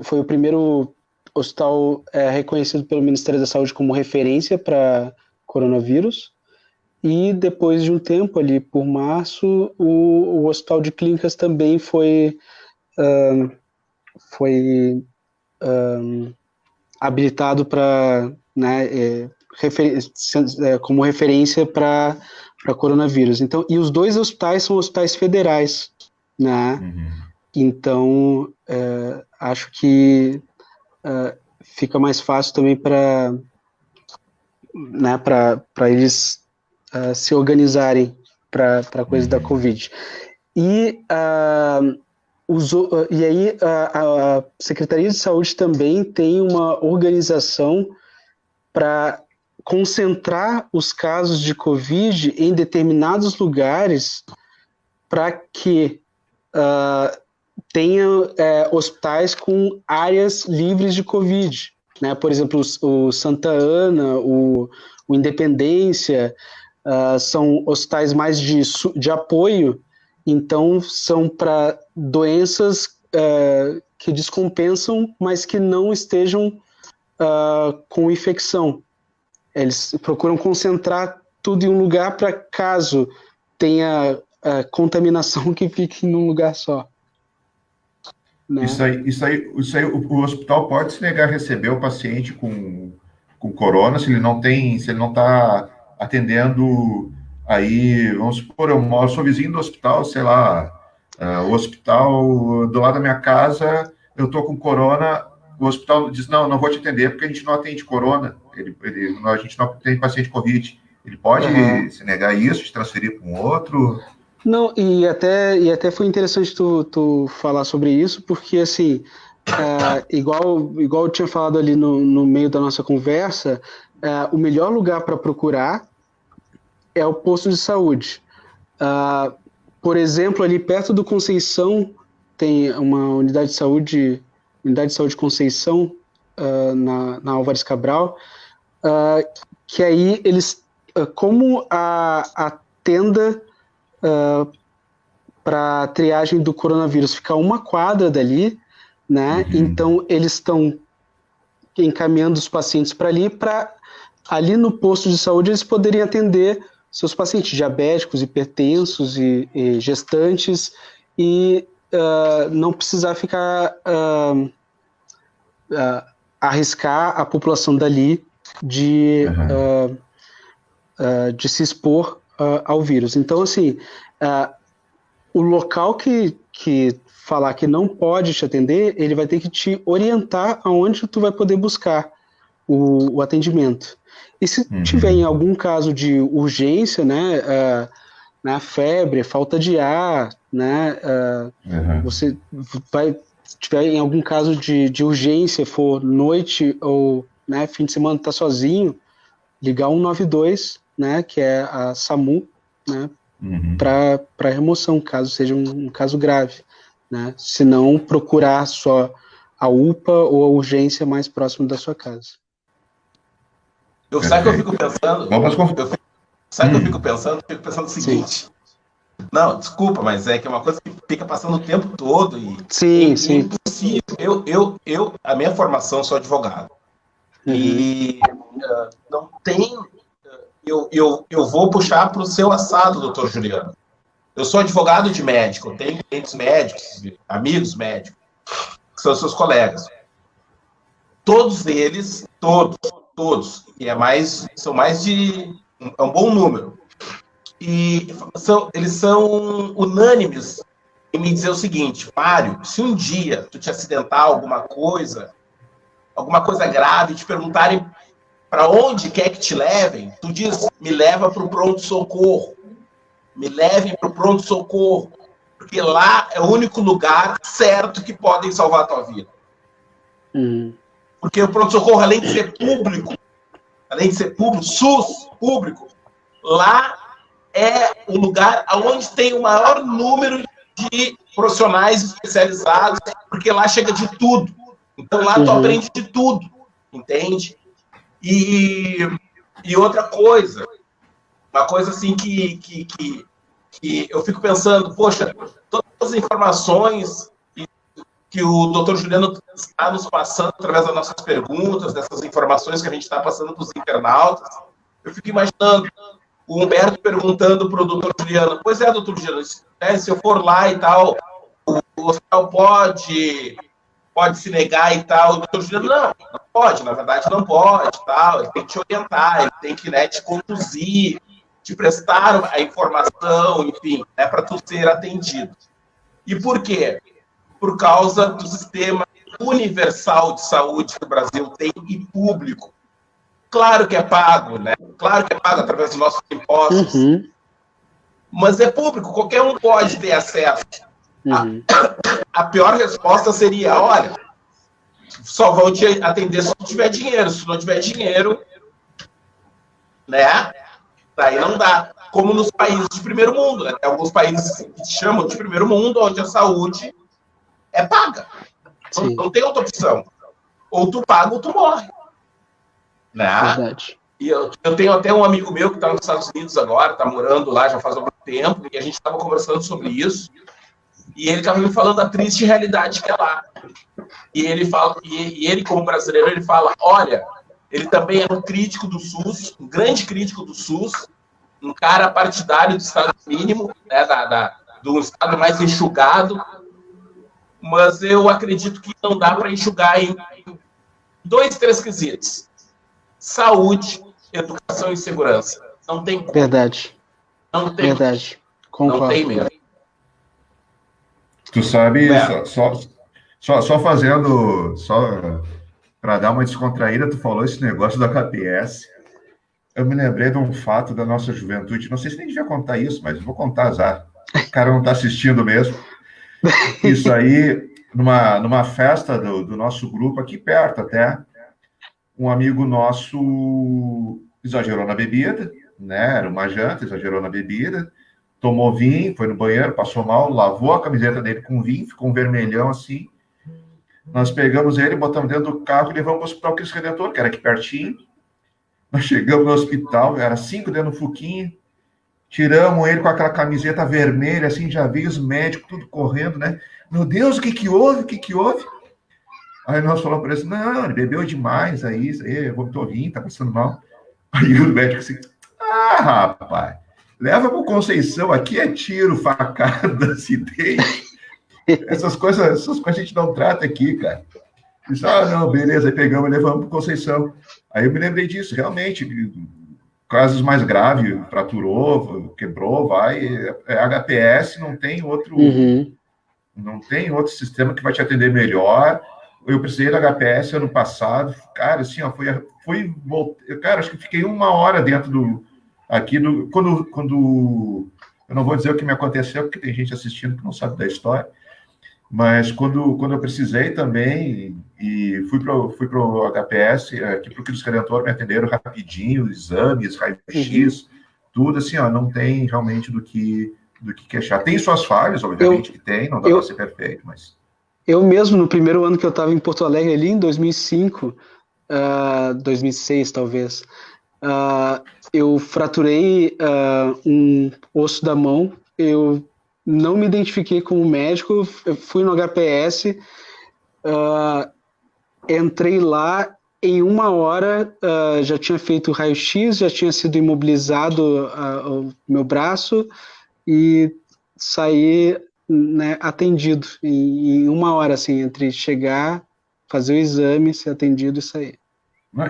foi o primeiro hospital reconhecido pelo Ministério da Saúde como referência para coronavírus, e depois de um tempo, ali por março, o Hospital de Clínicas também foi habilitado para, como referência para coronavírus. Então, e os dois hospitais são hospitais federais, né? Então, acho que fica mais fácil também para né, para eles se organizarem para a coisa da Covid. E aí a Secretaria de Saúde também tem uma organização para concentrar os casos de Covid em determinados lugares para que tenha hospitais com áreas livres de Covid, né? Por exemplo, o Santa Ana, o Independência, são hospitais mais de apoio, então são para doenças que descompensam, mas que não estejam com infecção. Eles procuram concentrar tudo em um lugar para caso tenha contaminação que fique num lugar só. Né? Isso aí, o hospital pode se negar a receber o paciente com corona se ele não está atendendo aí, vamos supor, eu sou vizinho do hospital, sei lá, o hospital do lado da minha casa, eu estou com corona, o hospital diz, não vou te atender porque a gente não atende corona, a gente não atende paciente Covid. Ele pode se negar a isso, te transferir para um outro? Não, e até foi interessante tu falar sobre isso, porque assim, igual eu tinha falado ali no meio da nossa conversa, o melhor lugar para procurar é o posto de saúde. Por exemplo, ali perto do Conceição, tem uma unidade de saúde Conceição, na Álvares Cabral, que aí eles, como a tenda para triagem do coronavírus fica uma quadra dali, né? Então eles estão encaminhando os pacientes para ali no posto de saúde eles poderiam atender seus pacientes diabéticos, hipertensos e gestantes e não precisar ficar arriscar a população dali de se expor ao vírus. Então, assim, o local que falar que não pode te atender, ele vai ter que te orientar aonde tu vai poder buscar o atendimento. E se tiver em algum caso de urgência, né, febre, falta de ar, né, você vai, se tiver em algum caso de urgência, for noite ou, né, fim de semana, tá sozinho, ligar 192, né, que é a SAMU, né, para remoção, caso seja um caso grave, né, se não procurar só a UPA ou a urgência mais próxima da sua casa. Sabe o que eu fico pensando? Eu fico pensando o seguinte. Sim. Não, desculpa, mas é que é uma coisa que fica passando o tempo todo e sim. Impossível. A minha formação, sou advogado. E não tem... Eu vou puxar para o seu assado, doutor Juliano. Eu sou advogado de médico, eu tenho clientes médicos, amigos médicos, que são seus colegas. Todos eles, todos, e são mais de... É um bom número. E eles são unânimes em me dizer o seguinte: Mário, se um dia tu te acidentar alguma coisa grave, te perguntarem para onde quer que te levem, tu diz, me leva para o pronto-socorro. Me levem para o pronto-socorro. Porque lá é o único lugar certo que podem salvar a tua vida. Porque o pronto-socorro, além de ser público, SUS, público, lá é o lugar onde tem o maior número de profissionais especializados, porque lá chega de tudo. Então lá tu aprende de tudo, entende? E outra coisa, uma coisa assim que eu fico pensando, poxa, todas as informações que o doutor Juliano está nos passando através das nossas perguntas, dessas informações que a gente está passando para os internautas, eu fico imaginando o Humberto perguntando para o doutor Juliano, pois é, doutor Juliano, se eu for lá e tal, o hospital pode se negar e tal, o doutor Juliano, não pode, na verdade não pode, tal, ele tem que te orientar, ele tem que, né, te conduzir, te prestar a informação, enfim, né, para tu ser atendido. E por quê? Por causa do sistema universal de saúde que o Brasil tem e público. Claro que é pago, né? Claro que é pago através dos nossos impostos. Mas é público, qualquer um pode ter acesso. A pior resposta seria, olha, só vão te atender se tu tiver dinheiro. Se não tiver dinheiro, né? Daí não dá. Como nos países de primeiro mundo, né? Tem alguns países que chamam de primeiro mundo, onde a saúde é paga. Não tem outra opção. Ou tu paga ou tu morre. Né? Verdade. E eu tenho até um amigo meu que está nos Estados Unidos agora, está morando lá já faz algum tempo, e a gente estava conversando sobre isso, e ele estava me falando da triste realidade que é lá. E ele fala, e ele como brasileiro, ele fala, olha, ele também é um crítico do SUS, um grande crítico do SUS, um cara partidário do Estado mínimo, né, do Estado mais enxugado, mas eu acredito que não dá para enxugar em 2, 3 quesitos. Saúde, educação e segurança. Não tem como. Verdade. Não tem. Verdade. Concordo. Não tem mesmo. Tu sabe, só fazendo, só para dar uma descontraída, tu falou esse negócio da KPS. Eu me lembrei de um fato da nossa juventude. Não sei se nem devia contar isso, mas vou contar, azar. O cara não está assistindo mesmo. Isso aí, numa festa do nosso grupo, aqui perto até, um amigo nosso exagerou na bebida, né? Era uma janta, exagerou na bebida, tomou vinho, foi no banheiro, passou mal, lavou a camiseta dele com vinho, ficou um vermelhão assim. Nós pegamos ele, botamos dentro do carro e levamos para o Hospital Cristo Redentor, que era aqui pertinho. Nós chegamos no hospital, era 5 dentro do Fuquinha, tiramos ele com aquela camiseta vermelha, assim, já veio os médicos, tudo correndo, né? Meu Deus, o que houve? O que houve? Aí nós falamos para ele assim, não, ele bebeu demais, aí vomitou vinho, tá passando mal. Aí o médico assim, rapaz, leva para Conceição, aqui é tiro, facada, acidente. Essas coisas a gente não trata aqui, cara. Disse, não, beleza, aí pegamos e levamos para Conceição. Aí eu me lembrei disso, realmente, casos mais graves, fraturou, quebrou, vai, HPS, não tem outro, não tem outro sistema que vai te atender melhor. Eu precisei da HPS ano passado, cara, assim, ó, cara, acho que fiquei 1 hora dentro quando eu não vou dizer o que me aconteceu, porque tem gente assistindo que não sabe da história, mas quando eu precisei também, e fui pro HPS, aqui pro Cristo Redentor, me atenderam rapidinho, exames, raio-x, tudo assim, ó, não tem realmente do que queixar. Tem suas falhas, obviamente que tem, não dá para ser perfeito, mas... Eu mesmo, no primeiro ano que eu estava em Porto Alegre, ali em 2005, 2006 talvez, eu fraturei um osso da mão, eu não me identifiquei como médico, eu fui no HPS, entrei lá, em 1 hora já tinha feito raio-x, já tinha sido imobilizado o meu braço e saí, né, atendido em 1 hora, assim, entre chegar, fazer o exame, ser atendido e sair.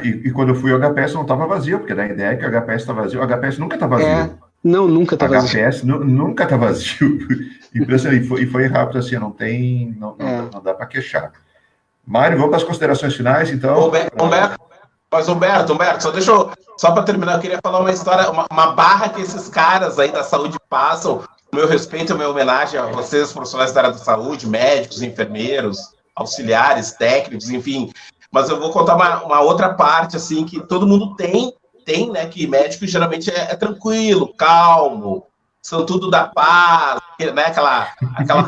E quando eu fui ao HPS não estava vazio, porque a ideia é que o HPS está vazio. O HPS nunca está vazio. Não, nunca está vazio. O HPS nunca está vazio. Impressionante. E foi rápido assim, não dá para queixar. Mário, vamos para as considerações finais, então. Humberto, só para terminar, eu queria falar uma história, uma barra que esses caras aí da saúde passam. O meu respeito e a minha homenagem a vocês, profissionais da área da saúde, médicos, enfermeiros, auxiliares, técnicos, enfim. Mas eu vou contar uma outra parte, assim, que todo mundo tem, né, que médico geralmente é tranquilo, calmo, são tudo da paz, né, aquela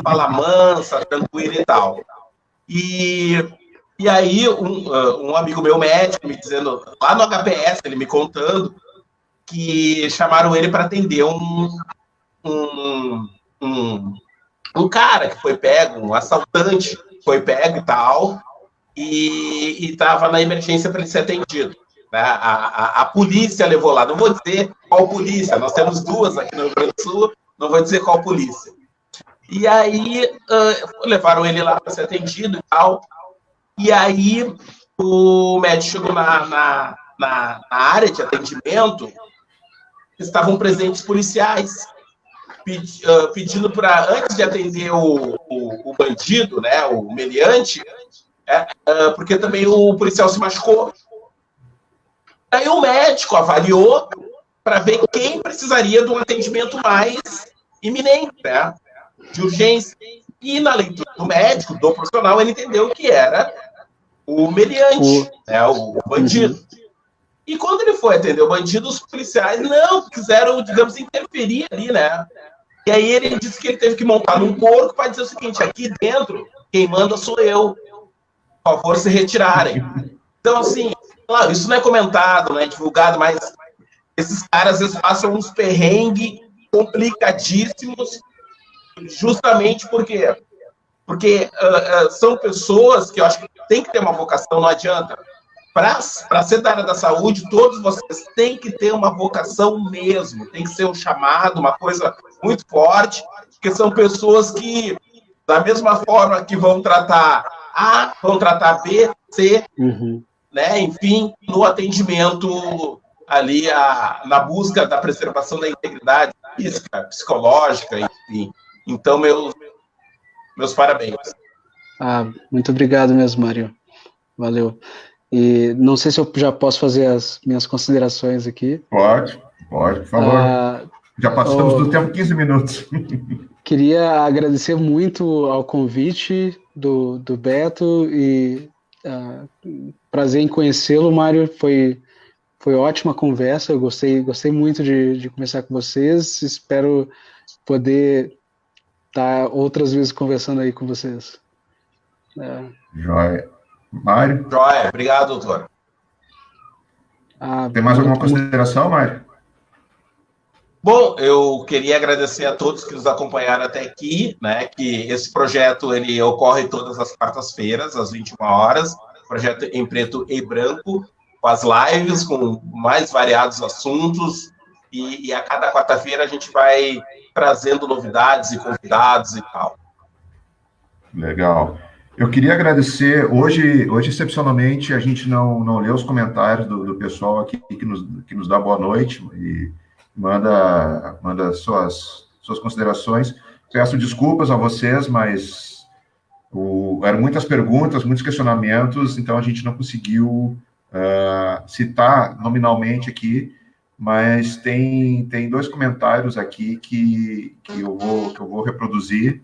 fala mansa, tranquila e tal. E aí, um amigo meu médico me dizendo, lá no HPS, ele me contando, que chamaram ele para atender um cara que foi pego, um assaltante, foi pego e tal, e estava na emergência para ele ser atendido. Né? A polícia levou lá, não vou dizer qual polícia, nós temos 2 aqui no Rio Grande do Sul, não vou dizer qual polícia. E aí levaram ele lá para ser atendido e tal, e aí o médico chegou na área de atendimento, estavam presentes policiais, pedindo para, antes de atender o bandido, né, o meliante, porque também o policial se machucou. Aí o médico avaliou para ver quem precisaria de um atendimento mais iminente, né? De urgência. E na leitura do médico, do profissional, ele entendeu que era o meliante, né? O bandido. E quando ele foi atender o bandido, os policiais não quiseram, digamos, interferir ali, né? E aí ele disse que ele teve que montar num porco para dizer o seguinte: aqui dentro, quem manda sou eu. Por favor, se retirarem. Então, assim, claro, isso não é comentado, não é divulgado, mas esses caras, às vezes, passam uns perrengues complicadíssimos, justamente porque são pessoas que eu acho que tem que ter uma vocação, não adianta. Para ser da área da saúde, todos vocês têm que ter uma vocação mesmo, tem que ser um chamado, uma coisa muito forte, porque são pessoas que, da mesma forma que vão tratar A, vão tratar B, C, né? Enfim, no atendimento ali, na busca da preservação da integridade física, psicológica, enfim. Então, meus parabéns. Muito obrigado mesmo, Mário. Valeu. E não sei se eu já posso fazer as minhas considerações aqui. Pode, por favor. Já passamos do tempo 15 minutos. Queria agradecer muito ao convite do Beto e prazer em conhecê-lo, Mário. Foi ótima conversa, eu gostei muito de conversar com vocês. Espero poder estar outras vezes conversando aí com vocês. Joia. Mário? Joia, obrigado, doutor. Tem mais alguma consideração, Mário? Bom, eu queria agradecer a todos que nos acompanharam até aqui, né, que esse projeto ele ocorre todas as quartas-feiras, às 21 horas, projeto em preto e branco, com as lives, com mais variados assuntos, e a cada quarta-feira a gente vai trazendo novidades e convidados e tal. Legal. Eu queria agradecer, hoje excepcionalmente, a gente não lê os comentários do pessoal aqui que nos dá boa noite e manda suas considerações. Peço desculpas a vocês, mas eram muitas perguntas, muitos questionamentos, então a gente não conseguiu citar nominalmente aqui, mas tem 2 comentários aqui que eu vou reproduzir,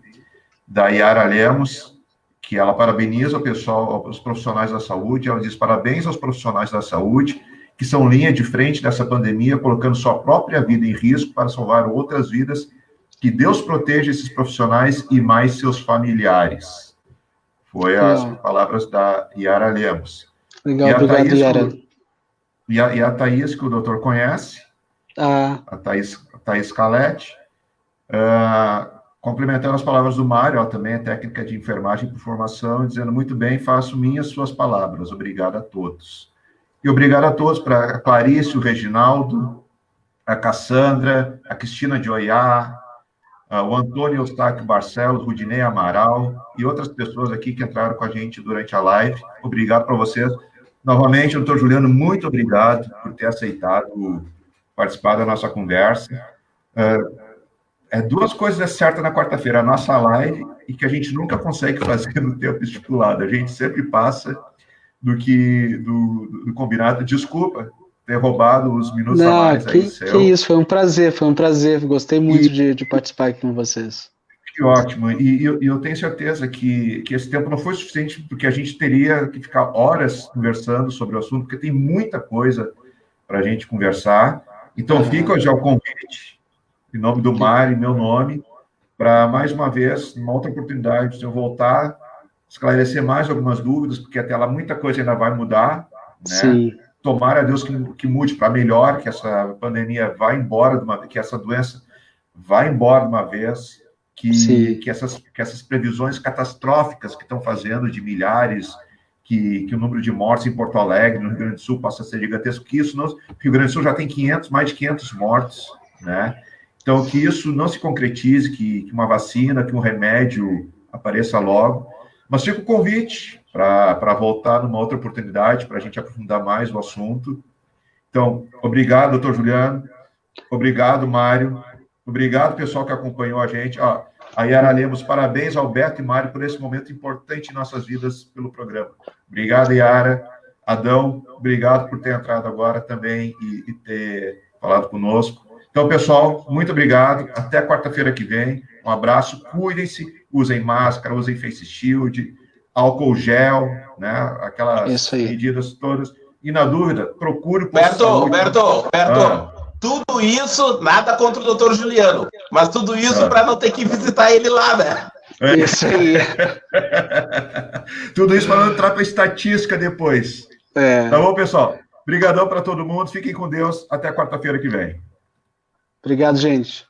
da Yara Lemos, que ela parabeniza os profissionais da saúde. Ela diz: parabéns aos profissionais da saúde, que são linha de frente dessa pandemia, colocando sua própria vida em risco para salvar outras vidas. Que Deus proteja esses profissionais e mais seus familiares. Foi as palavras da Yara Lemos. Legal, obrigado, Yara. E a Thaís, que o doutor conhece, a Thaís Calete, complementando as palavras do Mário, ela também é técnica de enfermagem por formação, dizendo: muito bem, faço minhas suas palavras. Obrigado a todos. E obrigado a todos, para a Clarice, o Reginaldo, a Cassandra, a Cristina de Oiá, o Antônio Eustáquio Barcelos, Rudinei Amaral e outras pessoas aqui que entraram com a gente durante a live. Obrigado para vocês. Novamente, doutor Juliano, muito obrigado por ter aceitado participar da nossa conversa. 2 coisas certas na quarta-feira: a nossa live, e que a gente nunca consegue fazer no tempo estipulado. A gente sempre passa do combinado. Desculpa ter roubado os minutos a mais aí seu. Que isso, foi um prazer. Gostei muito de participar aqui com vocês. Que ótimo. E eu tenho certeza que esse tempo não foi suficiente, porque a gente teria que ficar horas conversando sobre o assunto, porque tem muita coisa para a gente conversar. Então, fica já o convite, em nome do Mário e meu nome, para, mais uma vez, numa outra oportunidade, se eu voltar, esclarecer mais algumas dúvidas, porque até lá muita coisa ainda vai mudar, né? Sim. Tomara a Deus que mude para melhor, que essa pandemia vá embora, que essa doença vá embora de uma vez, que essas previsões catastróficas que estão fazendo de milhares, que o número de mortes em Porto Alegre, no Rio Grande do Sul, possa ser gigantesco, que isso não... O Rio Grande do Sul já tem mais de 500 mortes, né? Então, que isso não se concretize, que uma vacina, que um remédio apareça logo. Mas fica o convite para voltar numa outra oportunidade, para a gente aprofundar mais o assunto. Então, obrigado, doutor Juliano. Obrigado, Mário. Obrigado, pessoal que acompanhou a gente. A Yara Lemos, parabéns ao Beto e Mário por esse momento importante em nossas vidas pelo programa. Obrigado, Yara. Adão, obrigado por ter entrado agora também e ter falado conosco. Então, pessoal, muito obrigado. Até quarta-feira que vem. Um abraço. Cuidem-se, usem máscara, usem face shield, álcool gel, né? Aquelas medidas todas. E, na dúvida, procure o posto de saúde. Roberto, tudo isso, nada contra o doutor Juliano, mas tudo isso para não ter que visitar ele lá, né? Isso aí. Tudo isso para não entrar para estatística depois. Tá bom, pessoal? Obrigadão para todo mundo. Fiquem com Deus. Até quarta-feira que vem. Obrigado, gente.